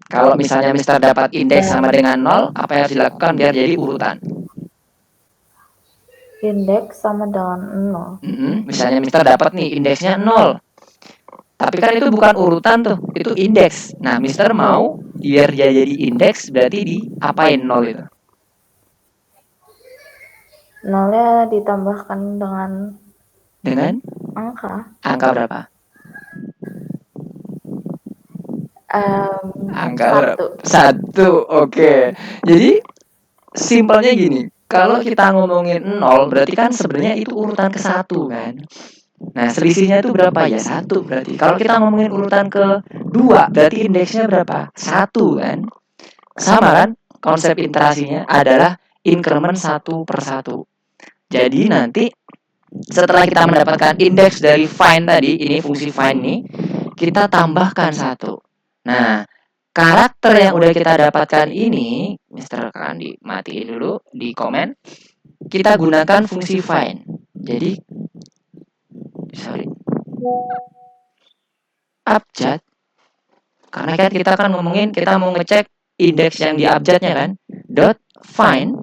Kalau misalnya Mister dapat indeks sama dengan 0, apa yang harus dilakukan biar jadi urutan?
Indeks sama dengan 0.
Misalnya Mister dapat nih indeksnya 0. Tapi kan itu bukan urutan tuh, itu indeks. Nah, Mister mau biar dia jadi indeks berarti diapain 0 itu?
0-nya ditambahkan dengan angka.
Angka berapa? Angka 1. Oke. Jadi simpelnya gini, kalau kita ngomongin 0 berarti kan sebenarnya itu urutan ke-1 kan. Nah, selisihnya itu berapa ya? 1 berarti. Kalau kita ngomongin urutan ke-2 berarti indeksnya berapa? 1 kan. Sama kan? Konsep iterasinya adalah increment 1/1. Jadi nanti setelah kita mendapatkan indeks dari find tadi, ini fungsi find nih, kita tambahkan 1. Nah, karakter yang udah kita dapatkan ini, Mister akan dimatiin dulu di komen. Kita gunakan fungsi find. Jadi, abjad. Karena kan kita kan ngomongin, kita mau ngecek indeks yang di abjadnya kan. Dot find.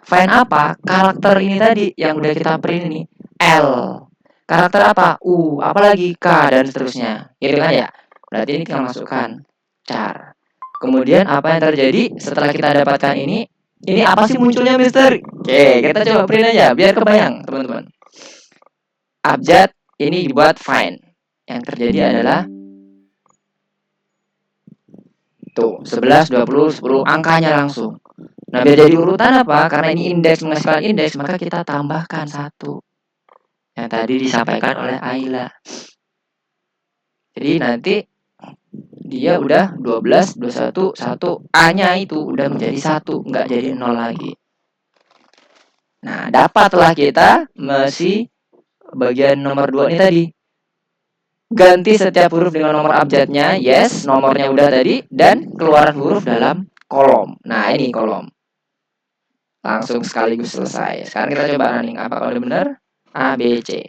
Find apa? Karakter ini tadi yang udah kita print ini. L. Karakter apa? U. Apalagi K dan seterusnya. Gitu kan ya? Berarti ini kita masukkan char. Kemudian apa yang terjadi setelah kita dapatkan ini? Ini apa sih munculnya, Mister? Oke, kita coba print aja biar kebayang, teman-teman. Abjad ini dibuat find. Yang terjadi adalah tuh. 11, 20, 10, angkanya langsung. Nah, biar jadi urutan apa? Karena ini indeks menghasilkan indeks, maka kita tambahkan 1 yang tadi disampaikan oleh Ayla. Jadi nanti dia udah 12, 21, 1, A-nya itu udah menjadi 1, nggak jadi 0 lagi. Nah, dapatlah kita masih bagian nomor 2 ini tadi. Ganti setiap huruf dengan nomor abjadnya, yes, nomornya udah tadi, dan keluaran huruf dalam kolom. Nah, ini kolom. Langsung sekaligus selesai. Sekarang kita coba running. Apakah udah benar? A, B, C.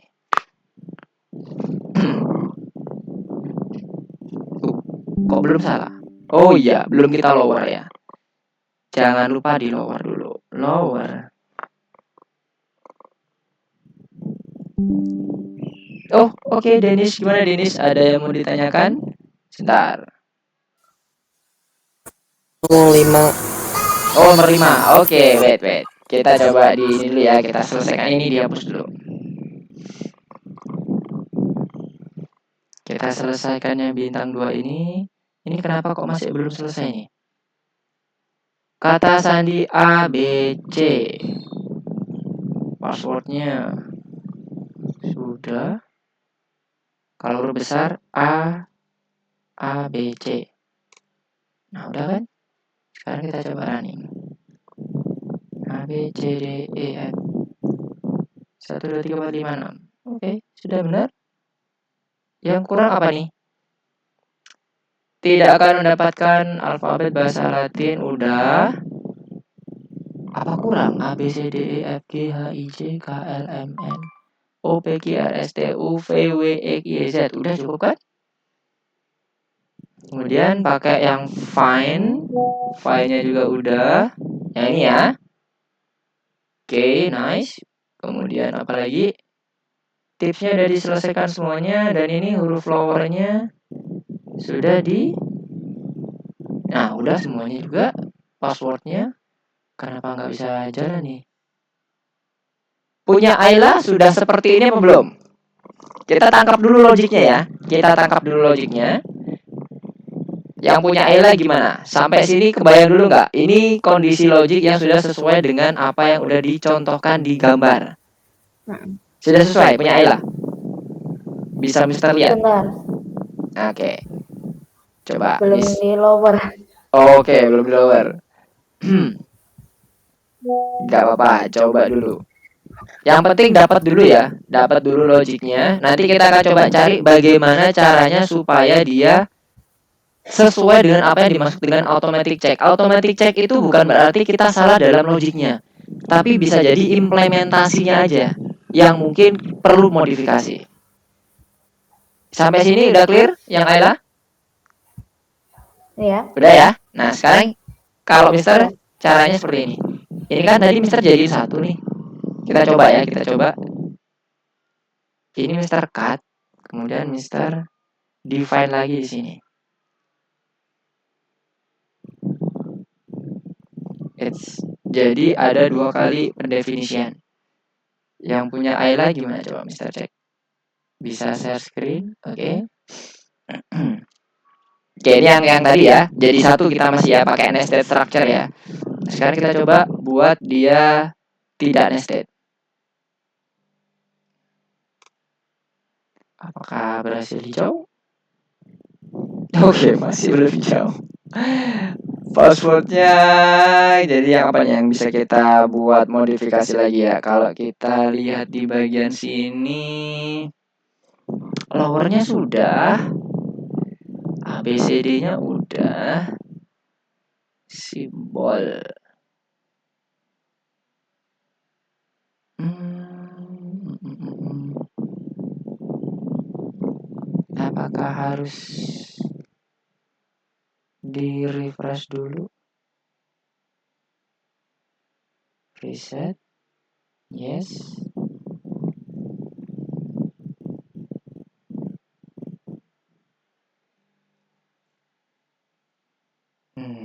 Kok belum salah? Oh iya, belum kita lower ya. Jangan lupa di lower dulu. Lower. Oh, oke, Dennis. Gimana, Dennis? Ada yang mau ditanyakan? Sebentar.
Nomor 5.
Oh, nomor 5. Oke, wait. Kita coba di ini dulu ya. Kita selesaikan ini, dihapus dulu. Kita selesaikan yang bintang 2 ini. Ini kenapa kok masih belum selesai nih? Kata sandi A, B, C. Passwordnya sudah. Kalau huruf besar A, B, C. Nah, udah kan? Sekarang kita coba running. A, B, C, D, E, F. 1, 2, 3, 4, 5, 6. Oke, sudah benar. Yang kurang apa nih? Tidak akan mendapatkan alfabet bahasa Latin. Udah. Apa kurang? A, B, C, D, E, F, G, H, I, J, K, L, M, N, O, P, Q, R, S, T, U, V, W, X, Y, Z. Udah cukup kan? Kemudian pakai yang find. Find-nya juga udah. Yang ini ya. Oke, nice. Kemudian apalagi? Tipsnya udah diselesaikan semuanya. Dan ini huruf lowernya sudah di. Nah, udah semuanya juga. Passwordnya. Kenapa nggak bisa jalan nih? Punya Ayla sudah seperti ini apa belum? Kita tangkap dulu logiknya ya. Yang punya Ayla gimana? Sampai sini kebayang dulu nggak? Ini kondisi logik yang sudah sesuai dengan apa yang udah dicontohkan di gambar. Sudah sesuai punya Ayla? Bisa Mister lihat?
Benar.
Oke. Coba.
Belum di lower.
Oke, belum di lower. Gak apa-apa, coba dulu. Yang penting dapat dulu ya, dapat dulu logiknya. Nanti kita akan coba cari bagaimana caranya supaya dia sesuai dengan apa yang dimaksud dengan automatic check. Automatic check itu bukan berarti kita salah dalam logiknya, tapi bisa jadi implementasinya aja yang mungkin perlu modifikasi. Sampai sini udah clear yang Ayla?
Iya.
Udah ya? Nah, sekarang kalau Mister caranya seperti ini. Ini kan tadi Mister jadi 1 nih. Kita coba ya, Ini Mister cut, kemudian Mister define lagi di sini. Jadi ada 2 kali pendefinisian. Yang punya Ayla gimana coba Mister cek? Bisa share screen, oke. Oke, ini yang tadi ya. Jadi 1 kita masih ya pakai nested structure ya. Sekarang kita coba buat dia tidak nested. Apakah berhasil hijau? Oke, masih belum hijau. Passwordnya jadi yang apa yang bisa kita buat modifikasi lagi ya. Kalau kita lihat di bagian sini, lowernya sudah, ABCD-nya udah, simbol. Apakah harus di refresh dulu? Reset. Yes.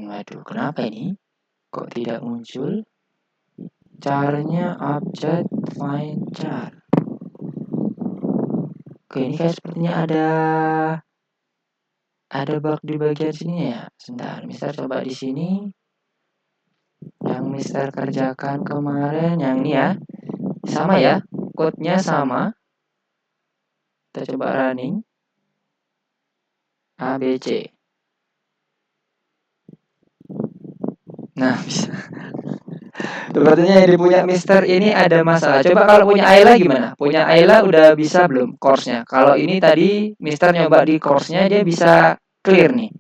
Aduh, kenapa ini? Kok tidak muncul? Caranya abjad find char. Oke, ini kayak sepertinya ada ada bug di bagian sini ya. Sebentar, Mister coba di sini. Yang Mister kerjakan kemarin yang ini ya. Sama ya, code-nya sama. Kita coba running. A, B, C. Nah, bisa. Sepertinya yang dipunya Mister ini ada masalah. Coba kalau punya Ayla gimana? Punya Ayla udah bisa belum course-nya? Kalau ini tadi Mister nyoba di course-nya dia bisa clear nih.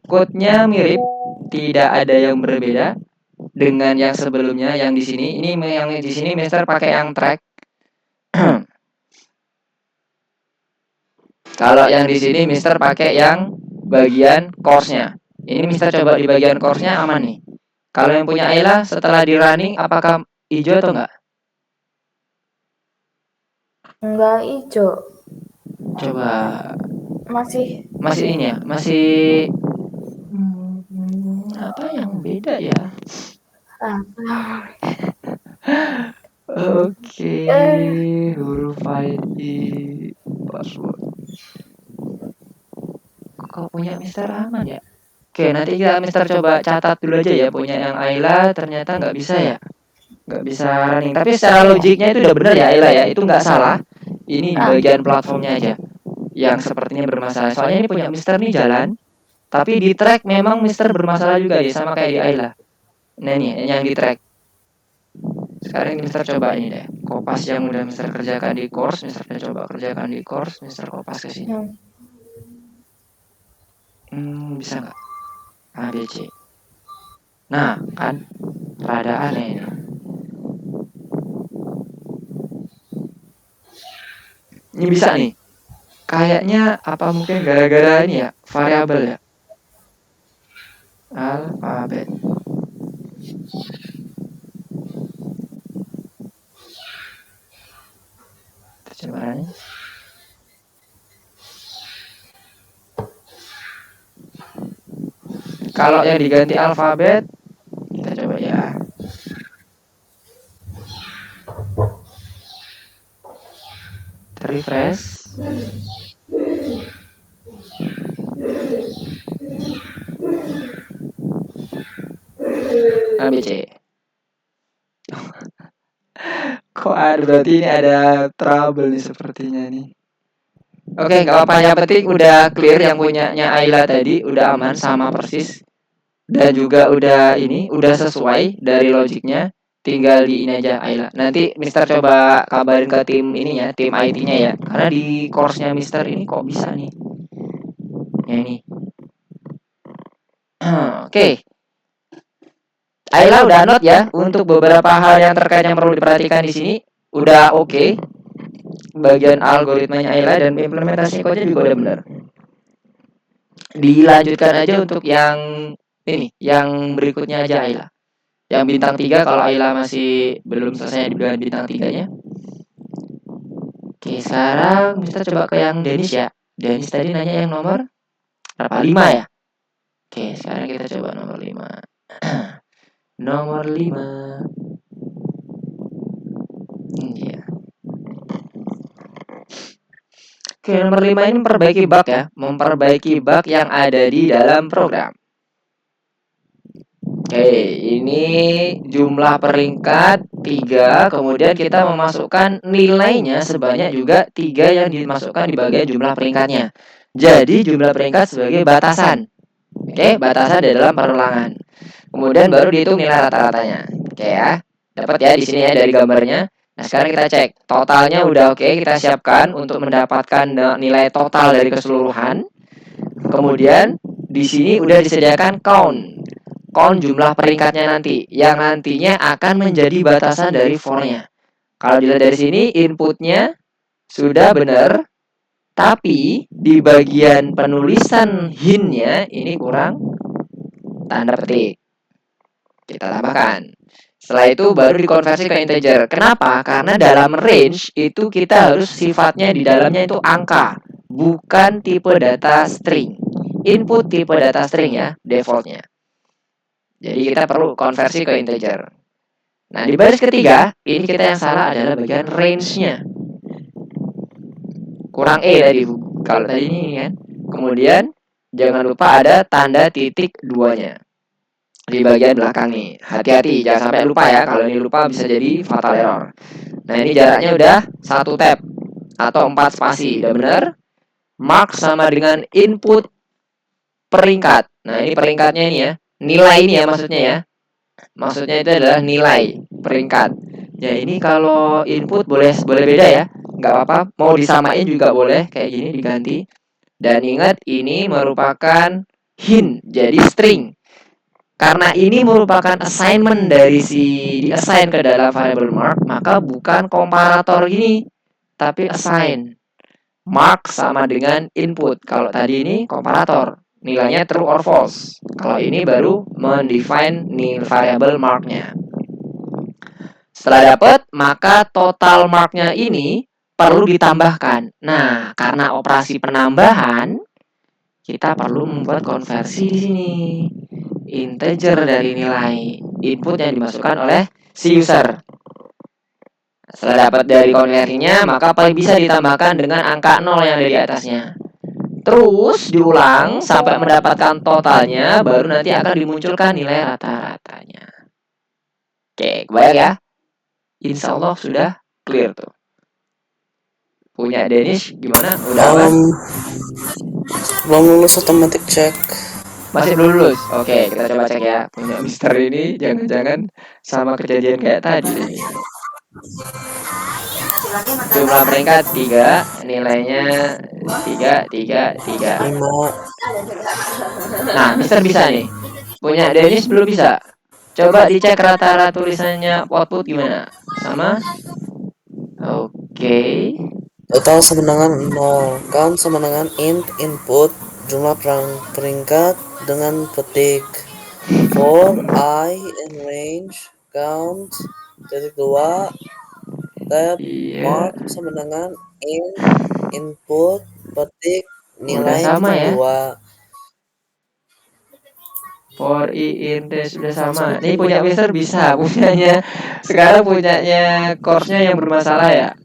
Code-nya mirip, tidak ada yang berbeda dengan yang sebelumnya yang di sini. Ini yang di sini Mister pakai yang track. Kalau yang di sini Mister pakai yang bagian course-nya. Ini Mister coba di bagian course-nya aman nih. Kalau yang punya Ayla setelah di running apakah hijau atau enggak?
Enggak hijau.
Coba
Masih
ini ya, masih apa yang beda ya? Oke, huruf ID password. Kok punya Mister aman ya? Oke, nanti kita Mister coba catat dulu aja ya. Punya yang Ayla ternyata nggak bisa ya, nggak bisa running. Tapi secara logiknya itu udah benar ya Ayla ya, itu nggak salah. Ini di bagian platformnya aja yang sepertinya bermasalah. Soalnya ini punya Mister nih jalan, tapi di track memang Mister bermasalah juga ya, sama kayak di Ayla. Nah ini yang di track. Sekarang Mister coba ini deh, kopas yang udah Mister kerjakan di course, Mister coba kerjakan di course, Mister kopas ke sini. Bisa nggak? A, B, C. Nah, kan rada aneh ini. Ini bisa nih. Kayaknya apa mungkin gara-gara ini ya, variabel ya. Alfabet. Coba nih. Kalau yang diganti alfabet, kita coba ya. Refresh. ABC. Kok ada, berarti ini ada trouble nih sepertinya nih. Oke, nggak apa-apa, yang penting udah clear yang punyanya Ayla tadi, udah aman sama persis. Dan juga udah sesuai dari logiknya. Tinggal di ini aja Ayla. Nanti Mister coba kabarin ke tim ininya, tim IT-nya ya. Karena di course-nya Mister ini kok bisa nih. Ya ini. Oke. Ayla udah note ya untuk beberapa hal yang terkait yang perlu diperhatikan di sini. Udah oke. Bagian algoritmanya Ayla dan implementasi code-nya juga udah benar. Dilanjutkan aja untuk yang ini, yang berikutnya aja Ayla. Yang bintang 3 kalau Ayla masih belum selesai dengan bintang 3-nya. Oke, sekarang kita coba ke yang Dennis ya. Dennis tadi nanya yang nomor berapa? 5 ya? Oke, sekarang kita coba nomor 5. Nomor 5. Iya. Oke, nomor 5 ini memperbaiki bug ya. Memperbaiki bug yang ada di dalam program. Oke, ini jumlah peringkat 3, kemudian kita memasukkan nilainya sebanyak juga 3 yang dimasukkan di bagian jumlah peringkatnya. Jadi jumlah peringkat sebagai batasan. Oke, batasan di dalam perulangan. Kemudian baru dihitung nilai rata-ratanya. Oke ya. Dapat ya di sini ya dari gambarnya. Nah, sekarang kita cek. Totalnya udah oke, kita siapkan untuk mendapatkan nilai total dari keseluruhan. Kemudian di sini udah disediakan count jumlah peringkatnya nanti, yang nantinya akan menjadi batasan dari for-nya. Kalau dilihat dari sini inputnya sudah benar, tapi di bagian penulisan hint-nya ini kurang tanda petik. Kita tambahkan. Setelah itu baru dikonversi ke integer. Kenapa? Karena dalam range itu kita harus sifatnya di dalamnya itu angka, bukan tipe data string. Input tipe data string ya, defaultnya. Jadi kita perlu konversi ke integer. Nah, di baris ketiga, ini kita yang salah adalah bagian range-nya. Kurang E tadi, kalau tadi ini kan. Kemudian jangan lupa ada tanda titik 2-nya di bagian belakang nih. Hati-hati, jangan sampai lupa ya. Kalau ini lupa bisa jadi fatal error. Nah, ini jaraknya udah 1 tab atau 4 spasi. Udah bener. Mark sama dengan input peringkat. Nah, ini peringkatnya ini ya. Nilai ini ya maksudnya ya. Maksudnya itu adalah nilai peringkat. Ya, ini kalau input boleh beda ya. Nggak apa-apa. Mau disamain juga boleh. Kayak gini diganti. Dan ingat, ini merupakan hint, jadi string. Karena ini merupakan assignment dari si di-assign ke dalam variable mark, maka bukan komparator gini, tapi assign. Mark sama dengan input. Kalau tadi ini komparator, nilainya true or false. Kalau ini baru mendefine nilai variable marknya. Setelah dapat, maka total marknya ini perlu ditambahkan. Nah, karena operasi penambahan, kita perlu membuat konversi di sini. Integer dari nilai input yang dimasukkan oleh si user. Setelah dapat dari konversinya, maka bisa ditambahkan dengan angka 0 yang ada di atasnya. Terus diulang sampai mendapatkan totalnya, baru nanti akan dimunculkan nilai rata-ratanya. Oke, kebayang ya? Insya Allah sudah clear tuh. Punya Danish gimana? Udah aman?
Belum lulus automatic check.
Masih belum lulus? Oke, kita coba cek ya. Punya Mister ini jangan-jangan sama kejadian kayak tadi. Jumlah peringkat 3, nilainya 3.
5.
Nah, Mister bisa nih. Punya Dennis belum bisa. Coba dicek rata-rata tulisannya output gimana? Sama? Oke.
Total sama dengan 0. Count sama dengan int input jumlah peringkat dengan petik for I in range count titik 2 tab mark sama dengan int input petik nilai
sama ya.
2.
For I int sudah sama. Ini punya Mister bisa, punyanya sekarang punyanya course-nya yang bermasalah ya.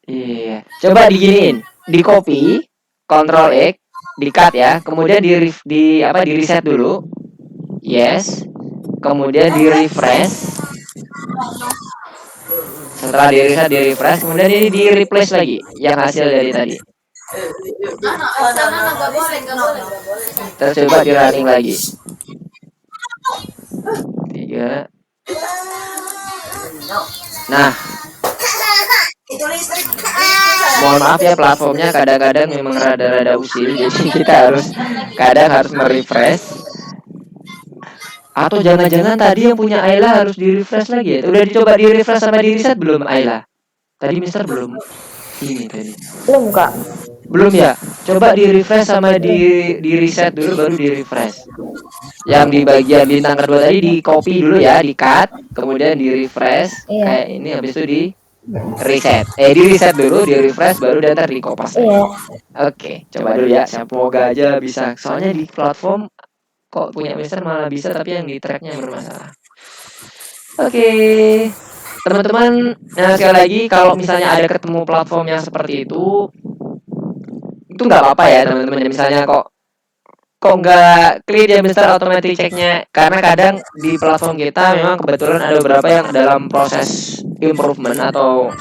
Iya. Coba diginiin, di copy, Ctrl X, di cut ya, kemudian di reset dulu. Yes. Kemudian di refresh. Setelah di reset, di refresh, kemudian ini di replace lagi yang hasil dari tadi. Terus coba di running lagi. 3. Nah, mohon maaf ya, platformnya kadang-kadang memang rada-rada usil, jadi kita kadang harus merefresh. Atau jangan-jangan tadi yang punya Ayla harus di refresh lagi ya? Udah dicoba di refresh sama di reset belum Ayla? Tadi Mister belum ini tadi.
Belum kak.
Belum ya? Coba di refresh sama di reset dulu baru di refresh. Yang di bagian bintang kedua tadi di copy dulu ya, di cut, kemudian di refresh kayak ini, habis itu di reset. Di reset dulu, di refresh baru dan ntar di kopas. Oke, coba dulu ya. Semoga aja bisa. Soalnya di platform kok punya Mister malah bisa, tapi yang di tracknya bermasalah. Oke. Teman-teman, sekali lagi kalau misalnya ada ketemu platform yang seperti itu nggak apa-apa ya teman-teman. Misalnya kok nggak clear ya Mister automatic checknya, karena kadang di platform kita memang kebetulan ada beberapa yang dalam proses improvement atau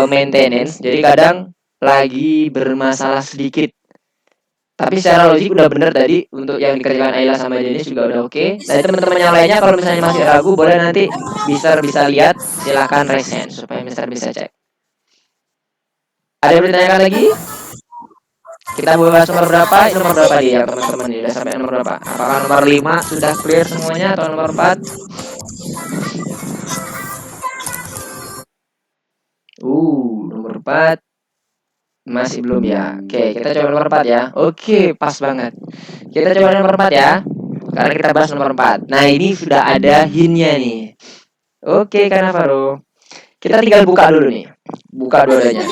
maintenance, jadi kadang lagi bermasalah sedikit. Tapi secara logik udah bener tadi untuk yang dikerjakan Ayla sama Dennis juga udah oke. Nah, teman-teman yang lainnya kalau misalnya masih ragu boleh nanti Mister bisa lihat, silahkan resend supaya Mister bisa cek. Ada yang ditanyakan lagi? Kita bahas nomor berapa? Nomor berapa nih ya teman-teman nih? Udah sampai nomor berapa? Apakah nomor 5 sudah clear semuanya atau nomor 4? Nomor 4 masih belum ya. Oke, kita coba nomor 4 ya. Oke, pas banget. Kita coba nomor 4 ya. Karena kita bahas nomor 4. Nah, ini sudah ada hint-nya nih. Oke, Kanavaro. Kita tinggal buka dulu nih. Buka dua-duanya.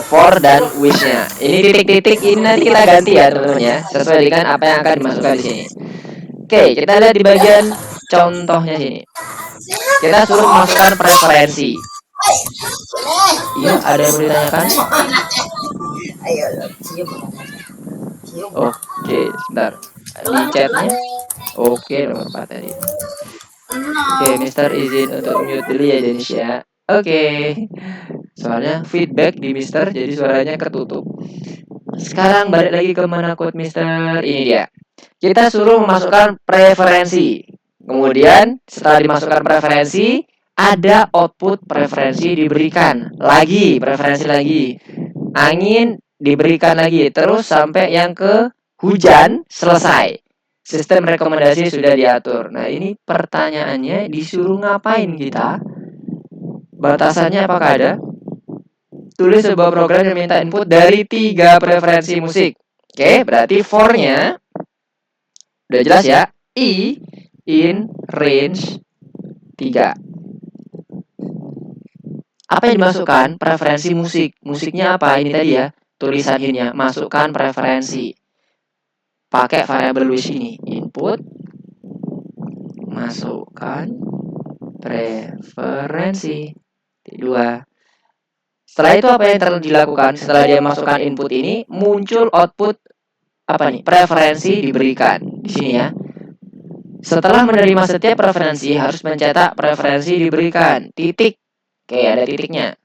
For dan wish-nya. Ini titik-titik ini nanti kita ganti ya, teman-teman ya. Sesuai dengan apa yang akan dimasukkan di sini. Oke, kita lihat di bagian contohnya sini. Kita suruh masukkan preferensi. Iya, ada yang mau ditanyakan?
Ayo, cium. Cium.
Oke, sebentar. Di chatnya. Oke, nomor 4 tadi. Oke, Mister izin untuk mute dulu ya, Denis ya. Oke. Soalnya feedback di Mister jadi suaranya ketutup. Sekarang balik lagi ke mana quote Mister. Ini dia. Kita suruh memasukkan preferensi. Kemudian setelah dimasukkan preferensi, ada output preferensi diberikan. Lagi, preferensi lagi. Angin diberikan lagi. Terus sampai yang ke hujan selesai. Sistem rekomendasi sudah diatur. Nah, ini pertanyaannya disuruh ngapain kita? Batasannya apakah ada? Tulis sebuah program yang minta input dari 3 preferensi musik. Oke, berarti for-nya udah jelas ya. I in range 3. Apa yang dimasukkan? Preferensi musik. Musiknya apa? Ini tadi ya. Tulisan ini ya. Masukkan preferensi. Pakai variabel list ini. Input. Masukkan preferensi. 2. Setelah itu apa yang dilakukan? Setelah dia masukkan input ini, muncul output apa nih? Preferensi diberikan. Di sini ya. Setelah menerima setiap preferensi, harus mencetak preferensi diberikan. Titik. Oke, ada titiknya.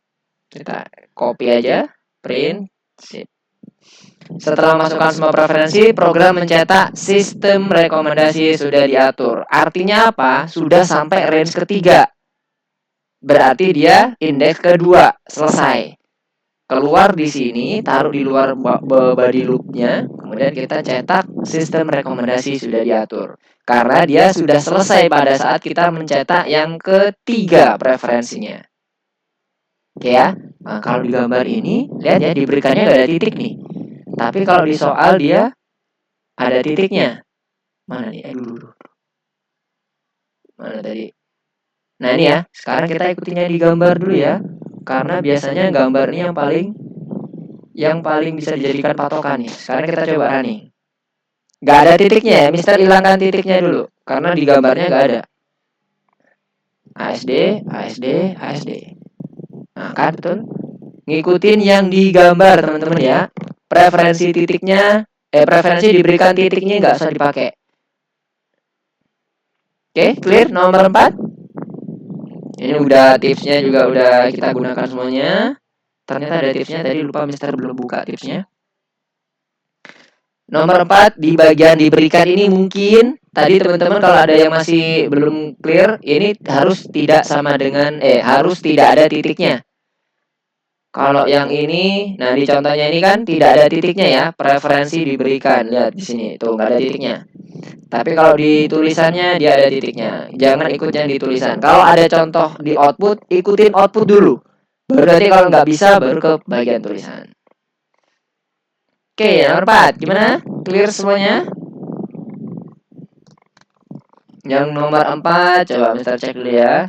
Kita copy aja. Print. Sip. Setelah masukkan semua preferensi, program mencetak sistem rekomendasi sudah diatur. Artinya apa? Sudah sampai range ketiga. Berarti dia indeks kedua. Selesai. Keluar di sini, taruh di luar body loop-nya, kemudian kita cetak sistem rekomendasi sudah diatur. Karena dia sudah selesai pada saat kita mencetak yang ketiga preferensinya. Oke ya, nah, kalau di gambar ini, lihat ya, diberikannya nggak ada titik nih. Tapi kalau di soal dia ada titiknya. Mana nih? Dulu. Mana tadi? Nah ini ya, sekarang kita ikutinya di gambar dulu ya. Karena biasanya gambar ini yang paling bisa dijadikan patokan nih. Sekarang kita coba running. Gak ada titiknya ya, Mister hilangkan titiknya dulu. Karena di gambarnya gak ada. ASD, ASD, ASD. Nah kan betul. Ngikutin yang digambar teman-teman ya. Preferensi titiknya, preferensi diberikan titiknya gak usah dipakai. Oke, clear? Nomor 4. Ini udah tipsnya juga udah kita gunakan semuanya. Ternyata ada tipsnya, tadi lupa Mister belum buka tipsnya. Nomor 4, di bagian diberikan ini mungkin tadi teman-teman kalau ada yang masih belum clear, ini harus tidak sama dengan harus tidak ada titiknya. Kalau yang ini, nah di contohnya ini kan tidak ada titiknya ya, preferensi diberikan. Lihat di sini, tuh nggak ada titiknya. Tapi kalau di tulisannya dia ada titiknya. Jangan ikut yang di tulisan. Kalau ada contoh di output, ikutin output dulu. Baru nanti kalau nggak bisa, baru ke bagian tulisan. Oke, nomor 4. Gimana? Clear semuanya? Yang nomor 4, coba Mister cek dulu ya.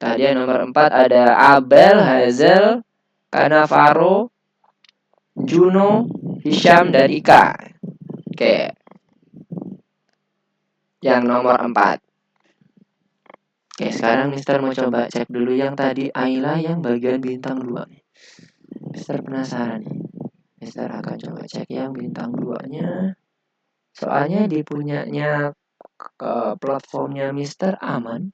Tadi yang nomor 4 ada Abel, Hazel, Cannavaro, Juno, Hisham, dan Ika. Oke. Yang nomor 4. Oke, sekarang Mister mau coba cek dulu yang tadi Ayla yang bagian bintang 2. Mister penasaran nih. Mister akan coba cek yang bintang 2-nya. Soalnya di punyanya platformnya Mister aman.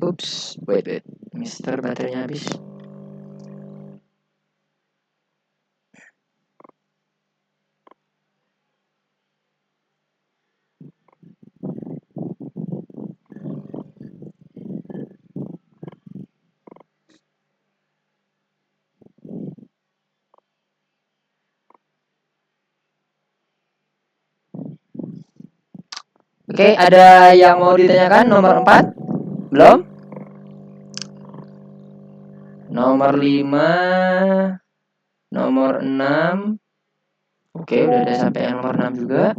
Ups, wait. Mister baterainya habis. Oke, ada yang mau ditanyakan nomor 4? Belum? Nomor 5, nomor 6. Oke, udah ada sampai yang nomor 6 juga.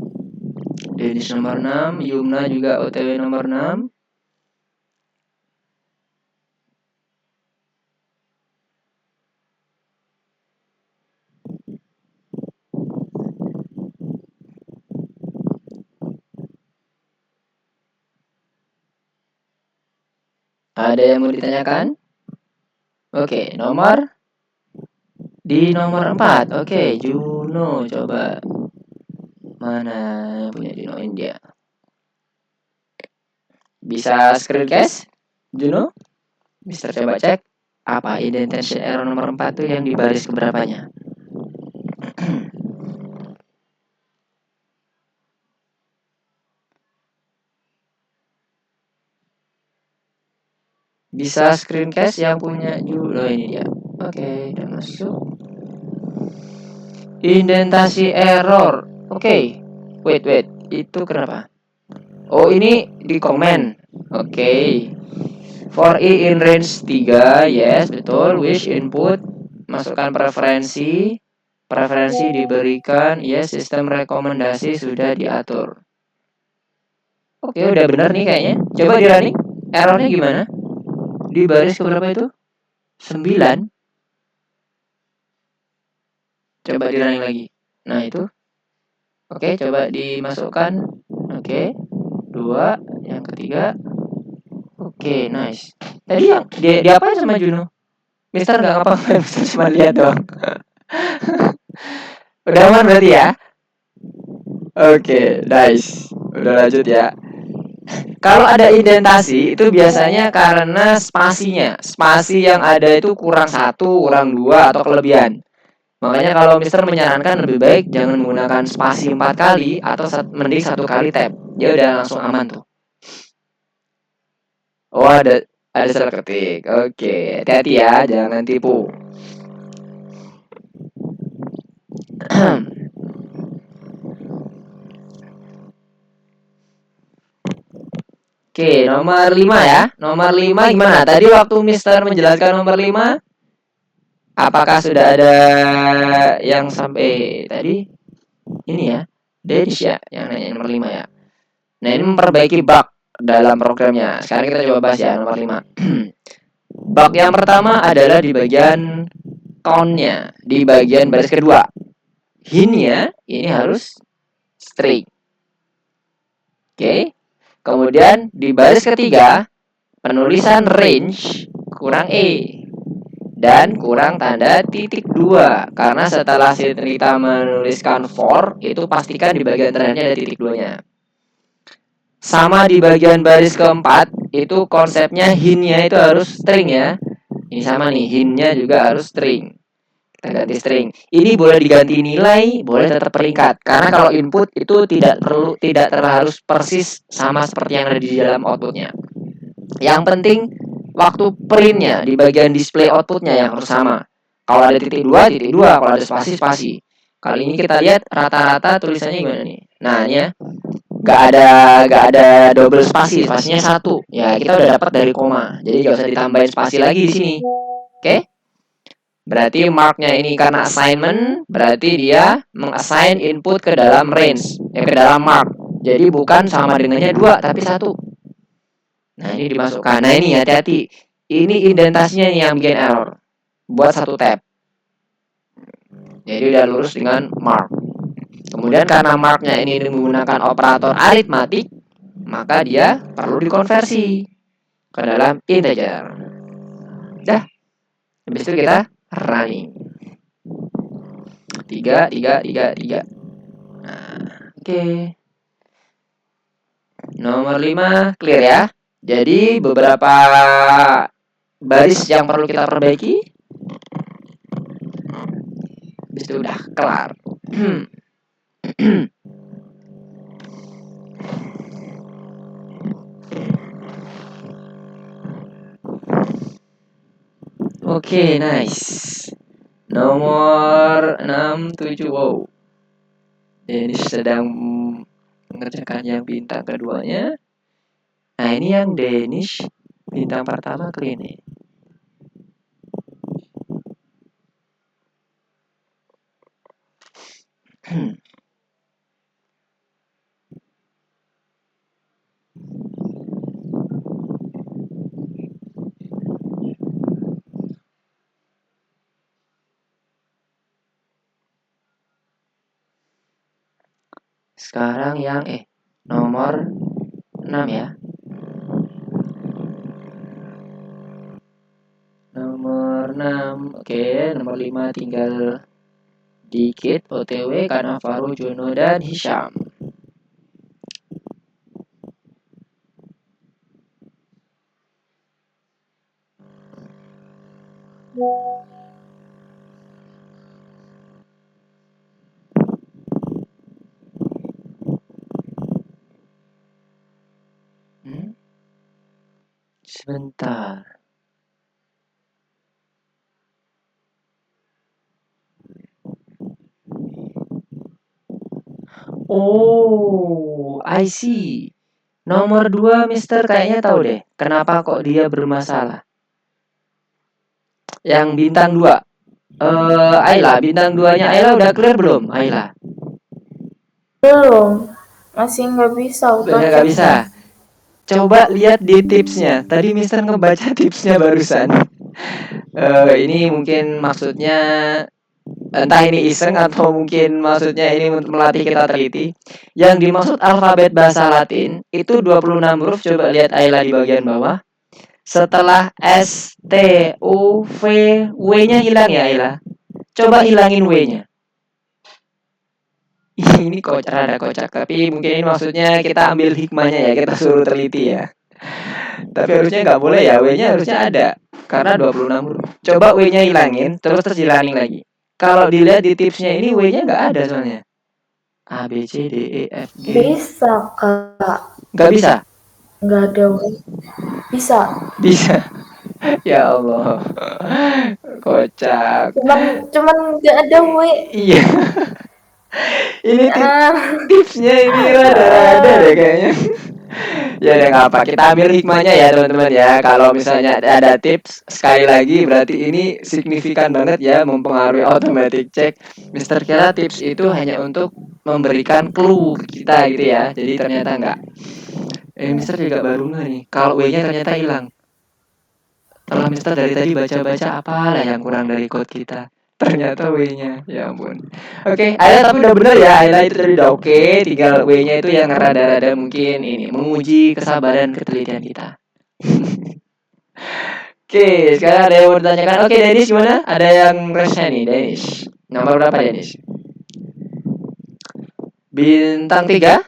Denis nomor 6, Yumna juga OTW nomor 6. Ada yang mau ditanyakan? Oke, di nomor 4. Oke, Juno coba. Mana yang punya Juno? Ini dia. Bisa screencast Juno? Bisa coba cek apa indentation error nomor 4 tuh yang di baris keberapanya. Bisa screencast yang punya Juno. Ini dia. Oke, udah masuk. Indentasi error. Oke. Wait. Itu kenapa? Oh, ini di komen. Oke. For i in range 3, yes, betul. Wish input, masukkan preferensi. Preferensi diberikan, yes, sistem rekomendasi sudah diatur. Oke, udah bener nih kayaknya. Coba di running. Errornya gimana? Di baris keberapa itu? 9. Coba di running lagi. Nah, itu. Oke, coba dimasukkan. Oke. 2, yang ketiga. Oke, nice. Tadi yang dia apa sama Juno? Mister nggak ngapa-ngapain, Mister cuma lihat doang. Udah aman berarti ya? Oke, nice. Udah lanjut ya. Kalau ada indentasi itu biasanya karena spasinya. Spasi yang ada itu kurang 1, kurang 2 atau kelebihan. Makanya kalau Mister menyarankan lebih baik jangan menggunakan spasi 4 kali atau mending 1 kali tab. Dia udah langsung aman tuh. Oh, ada salah ketik. Oke, hati-hati ya, jangan tipu. Oke, nomor 5 ya. Nomor 5 gimana? Tadi waktu Mister menjelaskan nomor 5, apakah sudah ada yang sampai tadi? Ini ya, Danish ya, yang nanya nomor 5 ya. Nah, ini memperbaiki bug dalam programnya. Sekarang kita coba bahas ya nomor 5. Bug yang pertama adalah di bagian count-nya, di bagian baris kedua. Hint-nya ini harus string. Oke. Kemudian di baris ketiga, penulisan range kurang E dan kurang tanda titik 2. Karena setelah kita menuliskan for, itu pastikan di bagian terakhirnya ada titik 2-nya. Sama di bagian baris keempat, itu konsepnya hint-nya itu harus string ya. Ini sama nih, hint-nya juga harus string. Kita ganti string. Ini boleh diganti nilai, boleh tetap peringkat. Karena kalau input itu tidak harus persis sama seperti yang ada di dalam outputnya. Yang penting waktu printnya di bagian display outputnya yang harus sama. Kalau ada titik 2, titik 2. Kalau ada spasi, spasi. Kali ini kita lihat rata-rata tulisannya gimana nih. Nah, ini ya. Gak ada double spasi, spasinya 1. Ya, kita udah dapat dari koma. Jadi gak usah ditambahin spasi lagi di sini. Oke? Berarti marknya ini karena assignment, berarti dia mengassign input ke dalam range, ke dalam mark. Jadi bukan sama dengannya 2, tapi 1. Nah, ini dimasukkan. Nah, ini hati-hati. Ini indentasinya nih yang bikin error. Buat 1 tab. Jadi udah lurus dengan mark. Kemudian karena marknya ini menggunakan operator aritmatik, maka dia perlu dikonversi ke dalam integer. Dah. Habis itu kita running. 3. Nah, oke. Nomor 5 clear ya. Jadi beberapa baris yang perlu kita perbaiki. Habis itu udah kelar. Oke, nice. Nomor 6, 7, wow. Danish sedang mengerjakan yang bintang keduanya. Nah, ini yang Danish bintang pertama clean nih. Sekarang yang nomor 6 ya. Nomor Oke, nomor 5 tinggal dikit OTW karena Faru, Jono, dan Hisham. Sebentar. Oh, I see. Nomor 2 Mister kayaknya tahu deh kenapa kok dia bermasalah. Yang bintang 2. Ayla, bintang 2-nya Ayla udah clear belum? Ayla.
Belum. Masih nggak bisa
Udah nggak bisa. Coba lihat di tipsnya. Tadi Mister ngebaca tipsnya barusan. Ini mungkin maksudnya entah ini iseng atau mungkin maksudnya ini untuk melatih kita teliti. Yang dimaksud alfabet bahasa Latin itu 26 huruf. Coba lihat Ayla di bagian bawah. Setelah S, T, U, V, W-nya hilang ya Ayla. Coba hilangin W-nya. Ini rada kocak, tapi mungkin ini maksudnya kita ambil hikmahnya ya, kita suruh teliti ya. Tapi harusnya nggak boleh ya, W-nya harusnya ada. Karena 26 huruf. Coba W-nya hilangin, terus hilangin lagi. Kalau dilihat di tipsnya ini W-nya nggak ada soalnya. A, B, C, D, E, F, G.
Bisa, Kak.
Nggak bisa?
Nggak ada. Bisa.
Bisa. Ya Allah. Kocak.
Cuman nggak ada W.
Iya. Ini tipsnya ini rada-rada deh kayaknya. Ya udah nggak apa, kita ambil hikmahnya ya teman-teman ya. Kalau misalnya ada tips sekali lagi berarti ini signifikan banget ya mempengaruhi automatic check. Mister kira tips itu hanya untuk memberikan clue ke kita gitu ya. Jadi ternyata enggak. Mister juga baru nih kalau W-nya ternyata hilang. Setelah Mister dari tadi baca-baca apalah yang kurang dari code kita. Ternyata W-nya, ya ampun. Oke, Ayla tapi udah bener ya, Ayla itu tadi udah oke. Tinggal W-nya itu yang rada-rada mungkin ini menguji kesabaran ketelitian kita. Oke, sekarang ada yang mau ditanyakan. Oke, Dennis gimana? Ada yang resnya nih, Dennis. Nomor berapa Dennis? Bintang 3?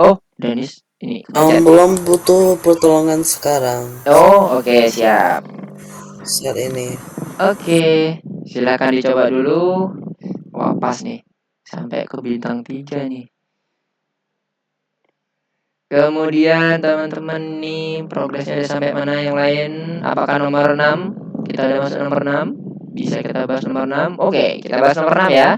Oh, Dennis ini.
Belum butuh pertolongan sekarang.
Oh, oke, siap.
Saat ini.
Oke, silakan dicoba dulu. Wah, pas nih. Sampai ke bintang 3 nih. Kemudian teman-teman nih, progresnya udah sampai mana yang lain? Apakah nomor 6? Kita udah masuk nomor 6. Bisa kita bahas nomor 6. Oke, kita bahas nomor 6 ya.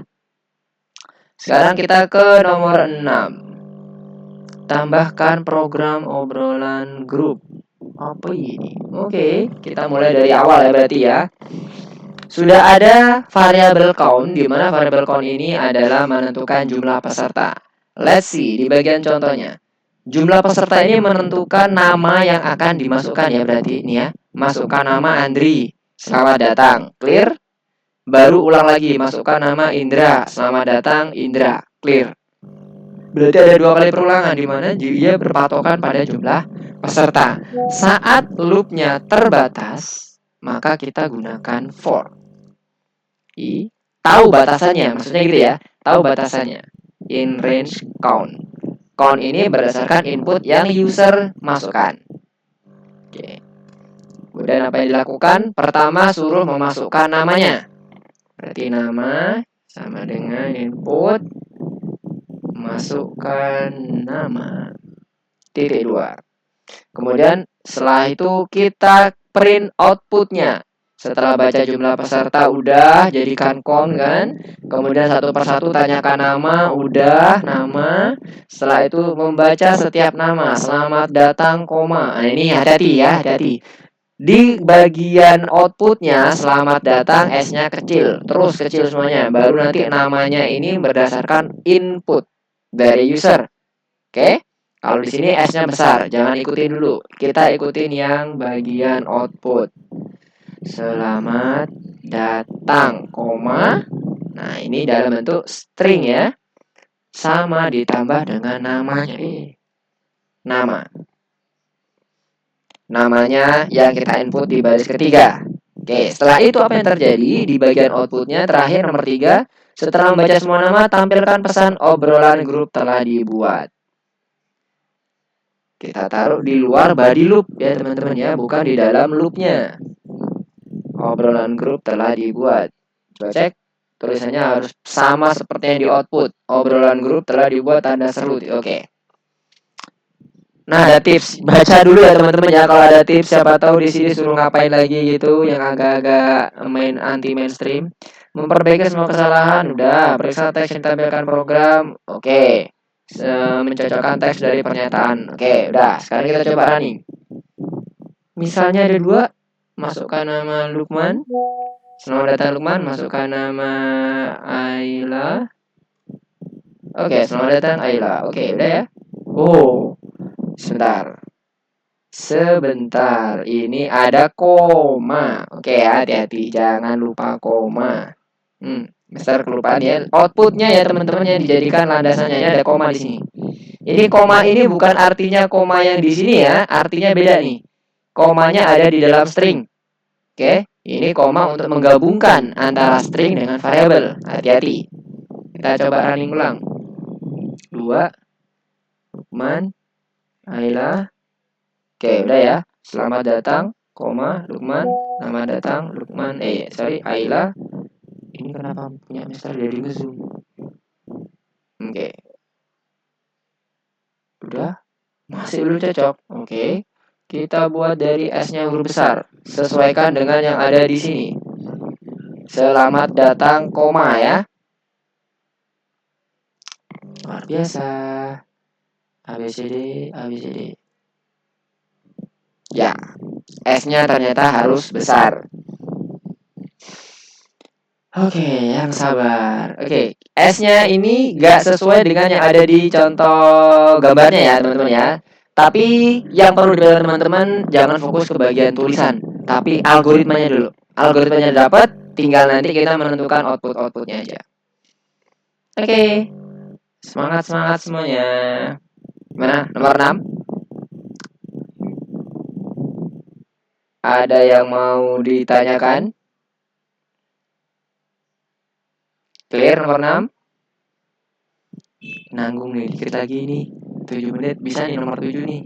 Sekarang kita ke nomor 6. Tambahkan program obrolan grup. Apa ini? Oke, kita mulai dari awal ya berarti ya. Sudah ada variabel count, di mana variabel count ini adalah menentukan jumlah peserta. Let's see di bagian contohnya. Jumlah peserta ini menentukan nama yang akan dimasukkan ya berarti ini ya. Masukkan nama Andri. Selamat datang. Clear? Baru ulang lagi, masukkan nama Indra. Selamat datang Indra. Clear? Berarti ada 2 kali perulangan di mana dia berpatokan pada jumlah peserta. Saat loopnya terbatas, maka kita gunakan for. Tahu batasannya, maksudnya gitu ya. Tahu batasannya. In range count. Count ini berdasarkan input yang user masukkan. Oke. Kemudian apa yang dilakukan? Pertama suruh memasukkan namanya. Berarti nama sama dengan input masukkan nama. Titik 2. Kemudian setelah itu kita print outputnya. Setelah baca jumlah peserta udah, jadikan count kan. Kemudian satu persatu tanyakan nama, udah, nama. Setelah itu membaca setiap nama, selamat datang, koma. Nah ini hati-hati ya, hati-hati. Di bagian outputnya, selamat datang, S-nya kecil. Terus kecil semuanya. Baru nanti namanya ini berdasarkan input dari user. Oke? Kalau di sini S-nya besar, jangan ikutin dulu. Kita ikutin yang bagian output. Selamat datang, koma. Nah, ini dalam bentuk string ya. Sama ditambah dengan namanya. Nama. Namanya yang kita input di baris ketiga. Oke, setelah itu apa yang terjadi di bagian outputnya terakhir nomor 3, setelah membaca semua nama, tampilkan pesan obrolan grup telah dibuat. Kita taruh di luar body loop ya teman-teman ya, bukan di dalam loopnya. Obrolan grup telah dibuat. Coba cek, tulisannya harus sama seperti yang di output. Obrolan grup telah dibuat tanda seru. Oke. Nah, ada tips. Baca dulu ya teman-teman ya. Kalau ada tips, siapa tahu di sini suruh ngapain lagi gitu yang agak-agak anti mainstream. Memperbaiki semua kesalahan, udah. Periksa teks yang ditampilkan program, oke. Mencocokkan teks dari pernyataan, oke. Udah. Sekarang kita coba running. Misalnya ada 2, masukkan nama Lukman. Selamat datang Lukman, masukkan nama Ayla. Oke, selamat datang Ayla. Oke, udah ya. Oh, Sebentar, ini ada koma. Oke, hati-hati, jangan lupa koma. Mister kelupaan ya. Outputnya ya teman-teman yang dijadikan landasannya ya, ada koma di sini. Ini koma ini bukan artinya koma yang di sini ya, artinya beda nih. Komanya ada di dalam string. Oke, ini koma untuk menggabungkan antara string dengan variabel. Hati-hati. Kita coba running ulang. 2, Lukman, Ayla. Oke, udah ya. Selamat datang, koma, Lukman. Selamat datang, Lukman. Ayla. Ini kenapa punya Mister dari ngezoom? Oke. Udah. Masih belum cocok. Oke. Kita buat dari S-nya huruf besar. Sesuaikan dengan yang ada di sini. Selamat datang, koma ya. Luar biasa. ABCD, ABCD. Ya, S-nya ternyata harus besar. Oke, yang sabar. Oke, S-nya ini gak sesuai dengan yang ada di contoh gambarnya ya teman-teman ya. Tapi yang perlu diperhatikan teman-teman, jangan fokus ke bagian tulisan, tapi algoritmanya dulu. Algoritmanya dapat, tinggal nanti kita menentukan output-outputnya aja. Oke, semangat-semangat semuanya. Gimana? Nomor 6? Ada yang mau ditanyakan? Clear nomor 6? Nanggung nih, dikit lagi nih. 7 menit, bisa nih nomor 7 nih.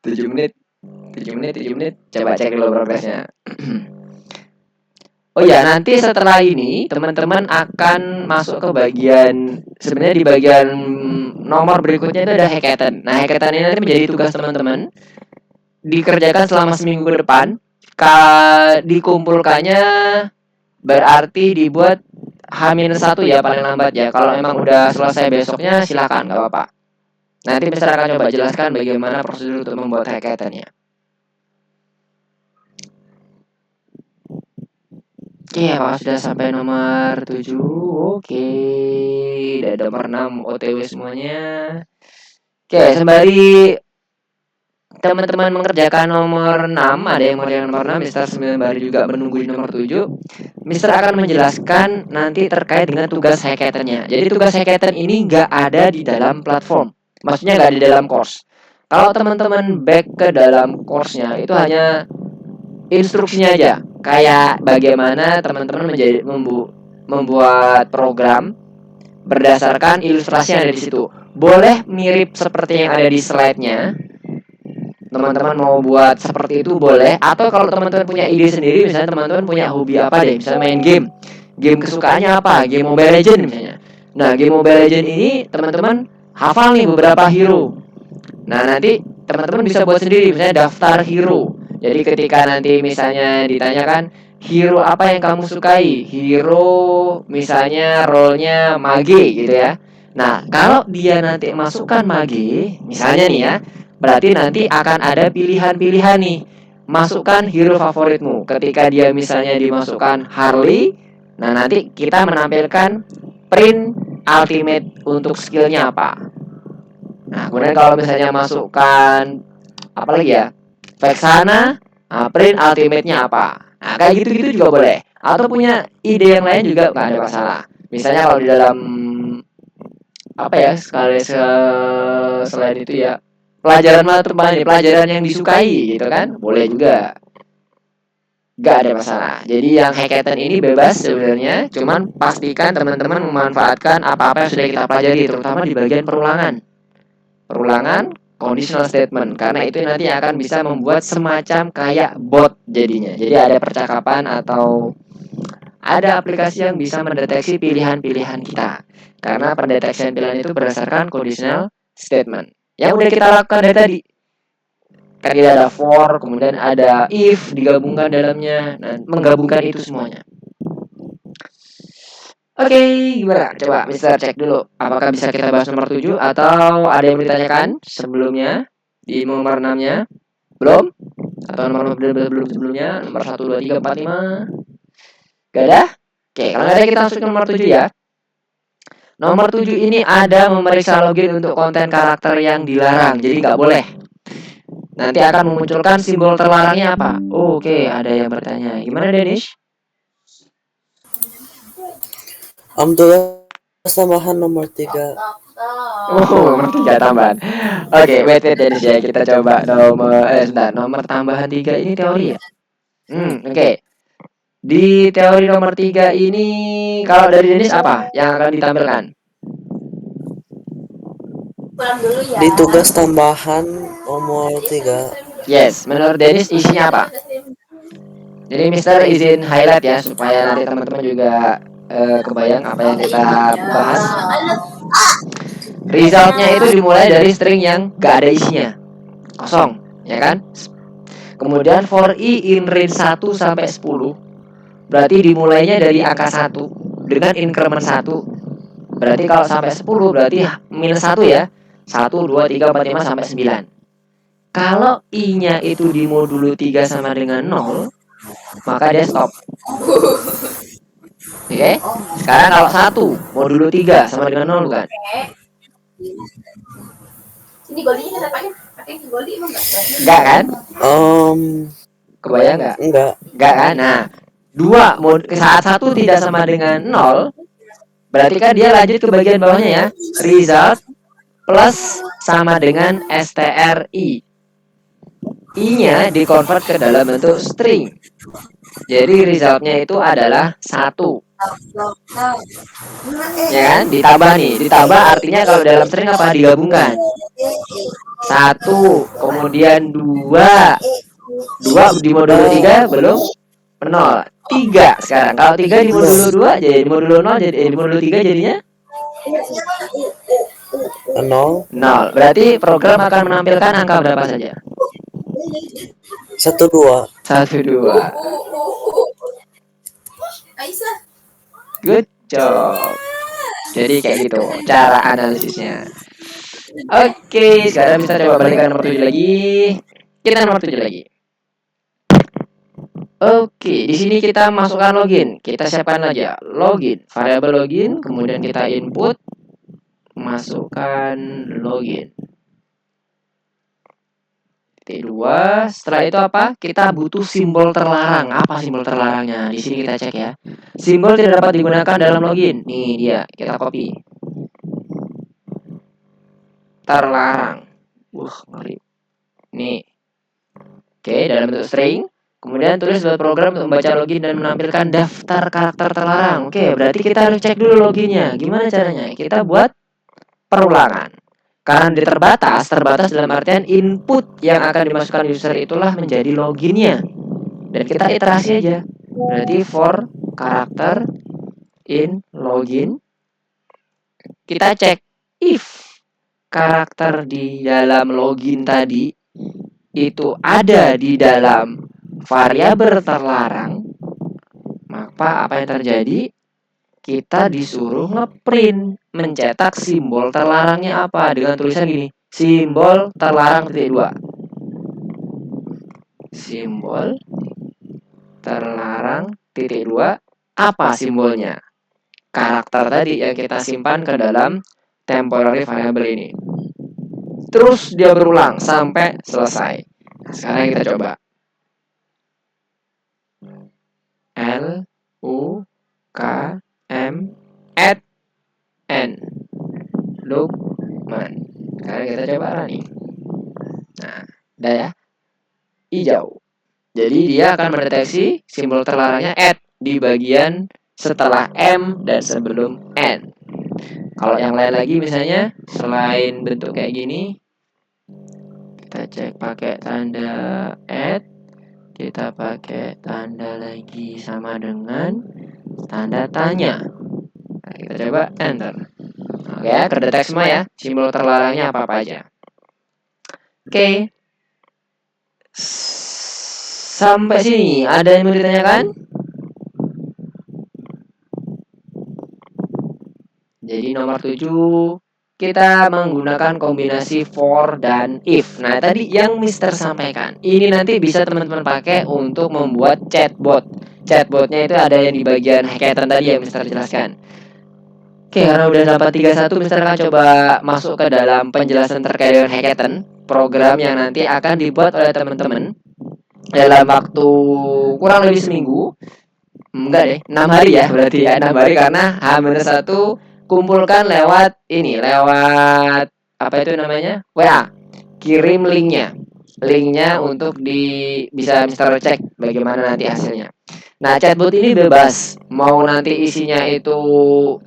7 menit. Coba cek dulu progresnya. Oh ya, nanti setelah ini teman-teman akan masuk ke bagian, sebenarnya di bagian nomor berikutnya itu ada hackathon. Nah, hackathon ini nanti menjadi tugas teman-teman. Dikerjakan selama seminggu ke depan. Dikumpulkannya berarti dibuat H-1 ya paling lambat ya. Kalau memang udah selesai besoknya silakan, nggak apa-apa. Nanti Mister akan coba jelaskan bagaimana prosedur untuk membuat hackathon-nya. Oke, apakah sudah sampai nomor 7? Oke, udah ada nomor 6 OTW semuanya. Oke, sembari teman-teman mengerjakan nomor 6, ada yang mengerjakan nomor 6, Mister sembari juga menunggu di nomor 7. Mister akan menjelaskan nanti terkait dengan tugas hackathon-nya. Jadi tugas hackathon ini nggak ada di dalam platform. Maksudnya nggak di dalam course. Kalau teman-teman back ke dalam course-nya, itu hanya instruksinya aja. Kayak bagaimana teman-teman membuat program berdasarkan ilustrasi yang ada di situ. Boleh mirip seperti yang ada di slide-nya. Teman-teman mau buat seperti itu boleh. Atau kalau teman-teman punya ide sendiri, misalnya teman-teman punya hobi apa deh, misalnya main game. Game kesukaannya apa? Game Mobile Legends misalnya. Nah, game Mobile Legends ini teman-teman hafal nih beberapa hero. Nah, nanti teman-teman bisa buat sendiri, misalnya daftar hero. Jadi ketika nanti misalnya ditanyakan hero apa yang kamu sukai, hero misalnya role-nya mage gitu ya. Nah, kalau dia nanti masukkan mage, misalnya nih ya, berarti nanti akan ada pilihan-pilihan nih. Masukkan hero favoritmu. Ketika dia misalnya dimasukkan Harley, nah nanti kita menampilkan print ultimate untuk skillnya apa. Nah, kemudian kalau misalnya masukkan apa lagi ya? Vexana, print ultimate-nya apa? Nah, kayak gitu-gitu juga boleh. Atau punya ide yang lain juga nggak ada masalah. Misalnya kalau di dalam apa ya, selain itu ya pelajaran mata pelajaran yang disukai gitu kan, boleh juga. Gak ada masalah. Jadi yang hackathon ini bebas sebenarnya, cuman pastikan teman-teman memanfaatkan apa-apa yang sudah kita pelajari, terutama di bagian perulangan. Perulangan conditional statement, karena itu nanti akan bisa membuat semacam kayak bot jadinya. Jadi ada percakapan atau ada aplikasi yang bisa mendeteksi pilihan-pilihan kita. Karena pendeteksian pilihan itu berdasarkan conditional statement. Yang udah kita lakukan dari tadi. Kan kita ada for, kemudian ada if digabungkan dalamnya. Nah, menggabungkan itu semuanya. Oke, gimana? Coba Mister cek dulu. Apakah bisa kita bahas nomor 7 atau ada yang mau ditanyakan sebelumnya di nomor 6-nya? Belum? Atau nomor belum sebelumnya? Nomor 1, 2, 3, 4, 5? Gak ada? Oke, kalau nggak ada kita masuk ke nomor 7 ya. Nomor 7 ini ada memeriksa login untuk konten karakter yang dilarang. Jadi nggak boleh. Nanti akan memunculkan simbol terlarangnya apa? Oke, ada yang bertanya. Gimana Denish?
Tugas tambahan nomor 3.
Nomor 3 tambahan. Oke, wait Denish ya. Kita coba sebentar. Nomor tambahan 3 ini teori ya? Oke. Di teori nomor 3 ini, kalau dari Denish apa yang akan ditampilkan?
Di tugas tambahan nomor 3.
Yes, menurut Denish isinya apa? Jadi Mister izin highlight ya supaya nanti teman-teman juga kebayang apa yang kita bahas. Resultnya itu dimulai dari string yang gak ada isinya, kosong, ya kan? Kemudian for i in range 1 sampai 10, berarti dimulainya dari angka 1 dengan increment 1. Berarti kalau sampai 10 berarti minus 1 ya. 1, 2, 3, 4, 5 sampai 9. Kalau i-nya itu di modulo 3 sama dengan 0, maka dia stop. Oke. Sekarang kalau 1 modulo 3 sama dengan 0 bukan? Ini golinya kenapa pakai goli emang enggak kan? Kebayang enggak? Enggak kan? Nah, 2 saat 1 tidak sama dengan 0, berarti kan dia lanjut ke bagian bawahnya ya. Result plus sama dengan stri. I-nya dikonvert ke dalam bentuk string. Jadi resultnya itu adalah 1. Ya kan? Ditambah nih. Ditambah artinya kalau dalam string apa? Digabungkan. 1, kemudian 2. 2 di modulo 3 belum 0. 3 sekarang. Kalau 3 di modulo 2 jadi di modulo 0 jadi di modulo 3 jadinya
0.
0. Berarti program akan menampilkan angka berapa saja?
1, 2.
1, 2. Good job. Jadi kayak gitu cara analisisnya. Oke, sekarang bisa coba balikan nomor 7 lagi. Kita nomor 7 lagi. Oke, di sini kita masukkan login. Kita siapkan aja login, variabel login, kemudian kita input, masukkan login. T2. Setelah itu apa? Kita butuh simbol terlarang. Apa simbol terlarangnya? Di sini kita cek ya. Simbol tidak dapat digunakan dalam login. Nih dia, kita copy. Terlarang. Ngeri. Nih. Oke, dalam bentuk string. Kemudian tulis buat program untuk membaca login dan menampilkan daftar karakter terlarang. Oke, berarti kita harus cek dulu loginnya. Gimana caranya? Kita buat perulangan. Karena dia terbatas dalam artian input yang akan dimasukkan user itulah menjadi loginnya. Dan kita iterasi aja. Berarti for karakter in login. Kita cek if karakter di dalam login tadi itu ada di dalam variabel terlarang, maka apa yang terjadi? Kita disuruh ngeprint, mencetak simbol terlarangnya apa dengan tulisan gini, simbol terlarang titik 2. Simbol terlarang titik 2, apa simbolnya? Karakter tadi yang kita simpan ke dalam temporary variable ini. Terus dia berulang sampai selesai. Nah, sekarang kita coba. L U K M at N Lukman. Sekarang kita coba running. Nah, udah ya. Hijau. Jadi dia akan mendeteksi simbol terlarangnya di bagian setelah M dan sebelum N. Kalau yang lain lagi misalnya selain bentuk kayak gini, kita cek pakai tanda kita pakai tanda lagi sama dengan tanda tanya. Nah, kita coba enter. Oke ya, terdetek semua ya simbol terlarangnya apa aja. Oke. Sampai sini ada yang mau ditanyakan? Jadi nomor 7 kita menggunakan kombinasi for dan if. Nah, tadi yang Mister sampaikan. Ini nanti bisa teman-teman pakai untuk membuat chatbot. Chatbotnya itu ada yang di bagian hackathon tadi yang Mister jelaskan. Oke, karena udah dapat 31, Mister akan coba masuk ke dalam penjelasan terkait dengan hackathon, program yang nanti akan dibuat oleh teman-teman dalam waktu kurang lebih seminggu. Enggak deh, 6 hari ya berarti ya, 6 hari karena H-1 kumpulkan lewat apa itu namanya? WA. Kirim linknya untuk bisa Mister cek bagaimana nanti hasilnya. Nah, chatbot ini bebas, mau nanti isinya itu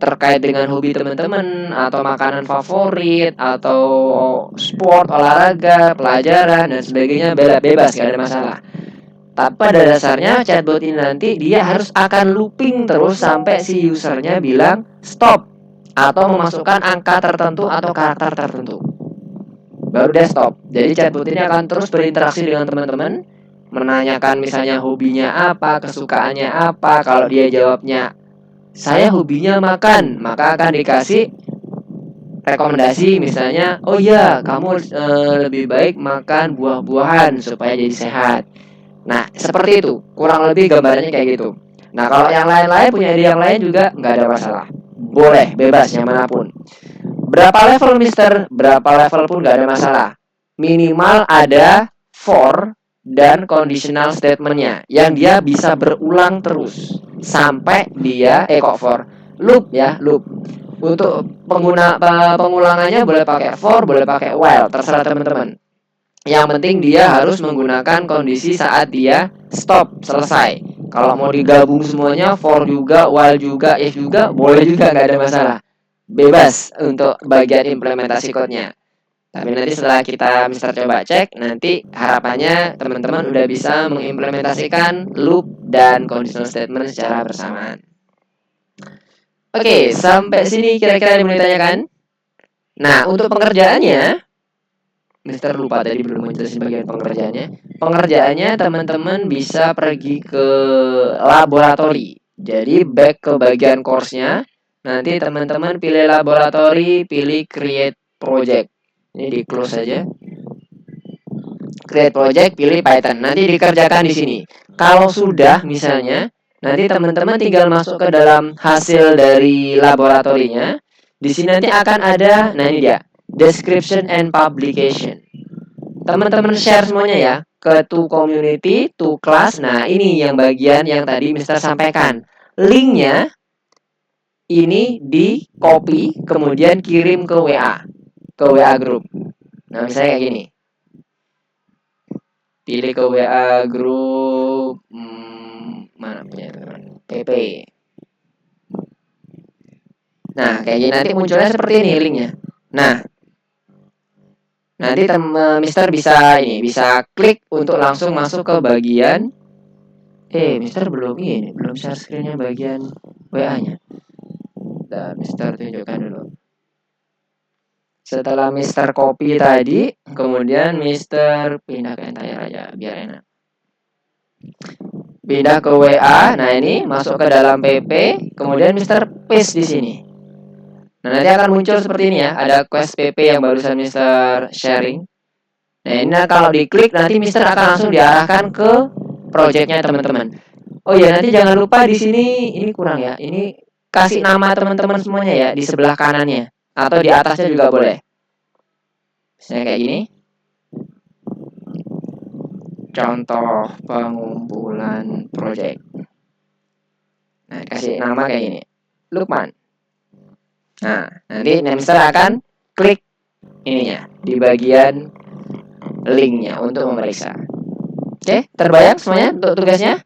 terkait dengan hobi teman-teman atau makanan favorit atau sport, olahraga, pelajaran dan sebagainya, bebas, gak ada masalah. Tapi pada dasarnya chatbot ini nanti dia harus akan looping terus sampai si usernya bilang stop atau memasukkan angka tertentu atau karakter tertentu. Baru dia stop. Jadi chatbot ini akan terus berinteraksi dengan teman-teman, menanyakan misalnya hobinya apa, kesukaannya apa. Kalau dia jawabnya saya hobinya makan, maka akan dikasih rekomendasi misalnya, oh iya kamu lebih baik makan buah-buahan supaya jadi sehat. Nah, seperti itu. Kurang lebih gambarannya kayak gitu. Nah, kalau yang lain-lain punya ide yang lain juga nggak ada masalah. Boleh, bebas yang manapun. Berapa level Mister? Berapa level pun nggak ada masalah. Minimal ada for dan conditional statementnya yang dia bisa berulang terus sampai dia for loop ya, loop. Untuk pengulangannya boleh pakai for, boleh pakai while, terserah teman-teman. Yang penting dia harus menggunakan kondisi saat dia stop, selesai. Kalau mau digabung semuanya, for juga, while juga, if juga, boleh juga, nggak ada masalah. Bebas untuk bagian implementasi code-nya. Tapi nanti setelah kita Mister coba cek, nanti harapannya teman-teman udah bisa mengimplementasikan loop dan conditional statement secara bersamaan. Oke, sampai sini kira-kira yang mau ditanyakan? Nah, untuk pengerjaannya, Mister lupa tadi belum menjelaskan bagian pengerjaannya. Pengerjaannya teman-teman bisa pergi ke laboratori. Jadi back ke bagian course-nya. Nanti teman-teman pilih laboratori, pilih create project. Ini di close saja. Create project, pilih Python. Nanti dikerjakan di sini. Kalau sudah misalnya, nanti teman-teman tinggal masuk ke dalam hasil dari laboratorinya. Di sini nanti akan ada, nah ini dia, description and publication. Teman-teman share semuanya ya ke to community, to class. Nah, ini yang bagian yang tadi Mister sampaikan. Linknya ini di copy, kemudian kirim ke WA group. Nah, misalnya kayak gini. Pilih ke WA group mana punya teman? PP. Nah, kayak gini nanti munculnya seperti ini linknya. Nah, nanti Mister bisa klik untuk langsung masuk ke bagian Mister belum share screen-nya bagian WA-nya. Nah, Mister tunjukkan dulu. Setelah Mister copy tadi, kemudian Mister pindah ke entire aja biar enak. Pindah ke WA, nah ini masuk ke dalam PP, kemudian Mister paste di sini. Nah, nanti akan muncul seperti ini ya, ada quest PP yang barusan Mister sharing. Nah, ini kalau diklik nanti Mister akan langsung diarahkan ke projectnya teman-teman. Oh ya, nanti jangan lupa di sini ini kurang ya. Ini kasih nama teman-teman semuanya ya di sebelah kanannya atau di atasnya juga boleh. Misalnya kayak gini. Contoh pengumpulan project. Nah, kasih nama kayak gini. Lukman. Nah, nanti Mister akan klik ininya di bagian linknya untuk memeriksa. Oke, terbayang semuanya untuk tugasnya?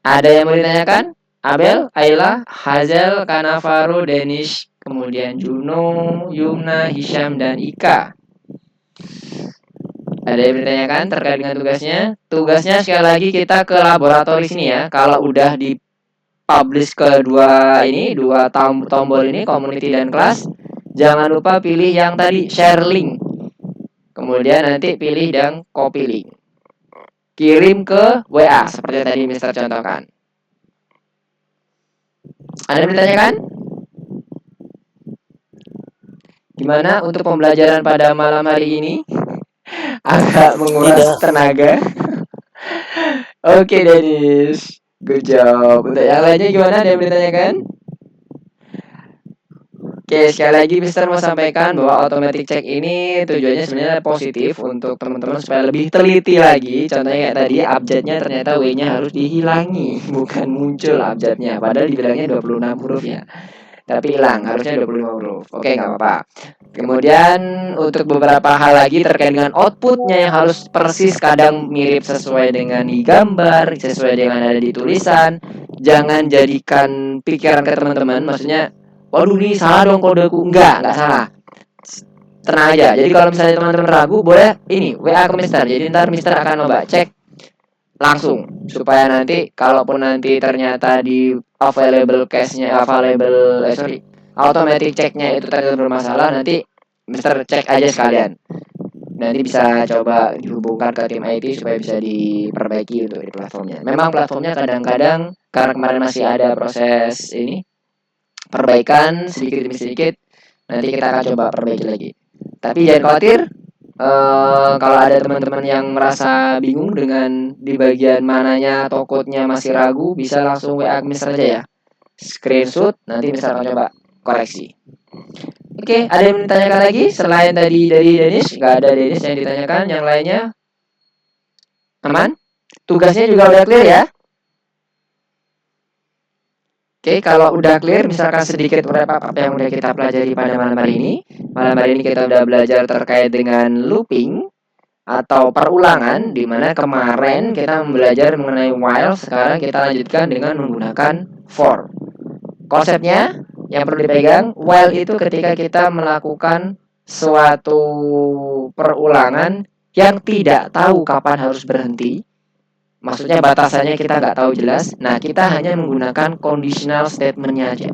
Ada yang mau ditanyakan? Abel, Ayla, Hazel, Kanavaru, Danish, kemudian Juno, Yumna, Hisham, dan Ika. Ada yang ditanyakan terkait dengan tugasnya? Tugasnya sekali lagi kita ke laboratoris ini ya. Kalau udah di publish ke dua tombol ini, community dan kelas, jangan lupa pilih yang tadi share link. Kemudian nanti pilih dan copy link. Kirim ke WA seperti tadi Mister contohkan. Ada yang ditanyakan? Gimana untuk pembelajaran pada malam hari ini? Agak menguras
Tidak.
tenaga. Oke, Dennis. Good job. Untuk yang lainnya gimana? Ada yang ditanyakan? Oke, sekali lagi Mister mau sampaikan bahwa automatic check ini tujuannya sebenarnya positif untuk teman-teman supaya lebih teliti lagi. Contohnya kayak tadi abjadnya ternyata W-nya harus dihilangi, bukan muncul abjadnya. Padahal dibilangnya 26 huruf ya. Tapi hilang, harusnya 25 huruf. Oke, nggak apa-apa. Kemudian untuk beberapa hal lagi terkait dengan outputnya yang harus persis, kadang mirip sesuai dengan di gambar, sesuai dengan ada di tulisan. Jangan jadikan pikiran ke teman-teman, maksudnya waduh ini salah dong kodeku. Enggak salah. Tenang aja. Jadi kalau misalnya teman-teman ragu, boleh ini WA ke Mister. Jadi ntar Mister akan coba cek langsung supaya nanti kalaupun nanti ternyata di available cache-nya automatic check-nya itu ternyata bermasalah, nanti Mister cek aja sekalian. Nanti bisa coba dihubungkan ke tim IT supaya bisa diperbaiki untuk di platformnya. Memang platformnya kadang-kadang karena kemarin masih ada proses ini perbaikan sedikit demi sedikit, nanti kita akan coba perbaiki lagi. Tapi jangan khawatir, kalau ada teman-teman yang merasa bingung dengan di bagian mananya atau code-nya masih ragu, bisa langsung WA Mister aja ya. Screenshot, nanti Mister akan coba koreksi. Oke, ada yang ditanyakan lagi selain tadi dari Dennis? Nggak ada Dennis yang ditanyakan, yang lainnya aman? Tugasnya juga udah clear ya? Oke, kalau udah clear, misalkan sedikit wrap up apa yang udah kita pelajari pada malam hari ini. Malam hari ini kita udah belajar terkait dengan looping atau perulangan, di mana kemarin kita belajar mengenai while, sekarang kita lanjutkan dengan menggunakan for. Konsepnya yang perlu dipegang, while itu ketika kita melakukan suatu perulangan yang tidak tahu kapan harus berhenti. Maksudnya batasannya kita nggak tahu jelas. Nah, kita hanya menggunakan conditional statement-nya aja.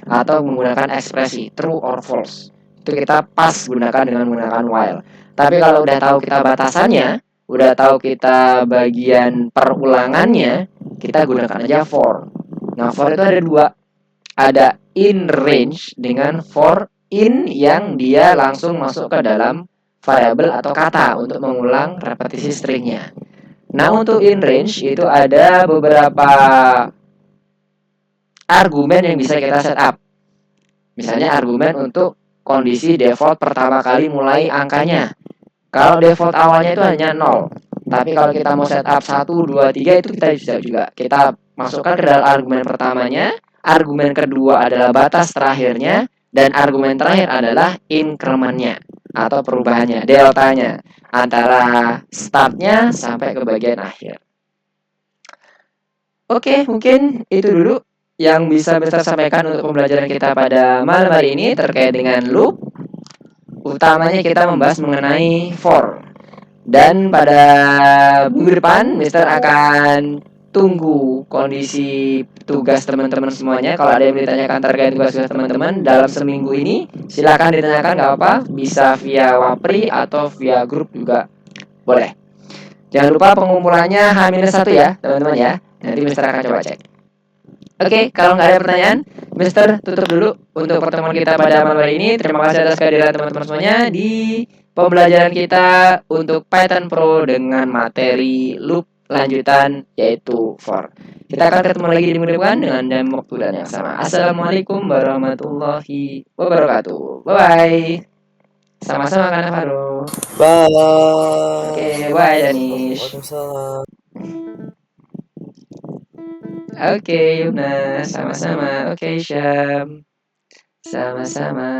Atau menggunakan ekspresi true or false. Itu kita pas gunakan dengan menggunakan while. Tapi kalau udah tahu kita batasannya, udah tahu kita bagian perulangannya, kita gunakan aja for. Nah, for itu ada dua. Ada in range dengan for in yang dia langsung masuk ke dalam variabel atau kata untuk mengulang repetisi stringnya. Nah, untuk in range itu ada beberapa argumen yang bisa kita set up. Misalnya argumen untuk kondisi default pertama kali mulai angkanya. Kalau default awalnya itu hanya 0. Tapi kalau kita mau set up 1, 2, 3 itu kita bisa juga. Kita masukkan ke dalam argumen pertamanya, argumen kedua adalah batas terakhirnya, dan argumen terakhir adalah increment-nya atau perubahannya, deltanya antara startnya sampai ke bagian akhir. Oke, mungkin itu dulu yang bisa Mister sampaikan untuk pembelajaran kita pada malam hari ini terkait dengan loop. Utamanya kita membahas mengenai for. Dan pada minggu depan Mister akan tunggu kondisi tugas teman-teman semuanya. Kalau ada yang ditanyakan terkait tugas-tugas teman-teman dalam seminggu ini, silakan ditanyakan, nggak apa-apa. Bisa via Wapri atau via grup juga boleh. Jangan lupa pengumpulannya H-1 ya, teman-teman ya. Nanti Mister akan coba cek. Oke, kalau nggak ada pertanyaan, Mister tutup dulu untuk pertemuan kita pada malam hari ini. Terima kasih atas kehadiran teman-teman semuanya di pembelajaran kita untuk Python Pro dengan materi loop lanjutan yaitu for. Kita akan ketemu lagi di minggu depan dengan jam waktu dan yang sama. Assalamualaikum warahmatullahi wabarakatuh. Bye-bye. Sama-sama kan Faru.
Bye.
Oke, bye Danish.
Waalaikumsalam.
Oke, Yumna, sama-sama. Oke, Syam. Sama-sama.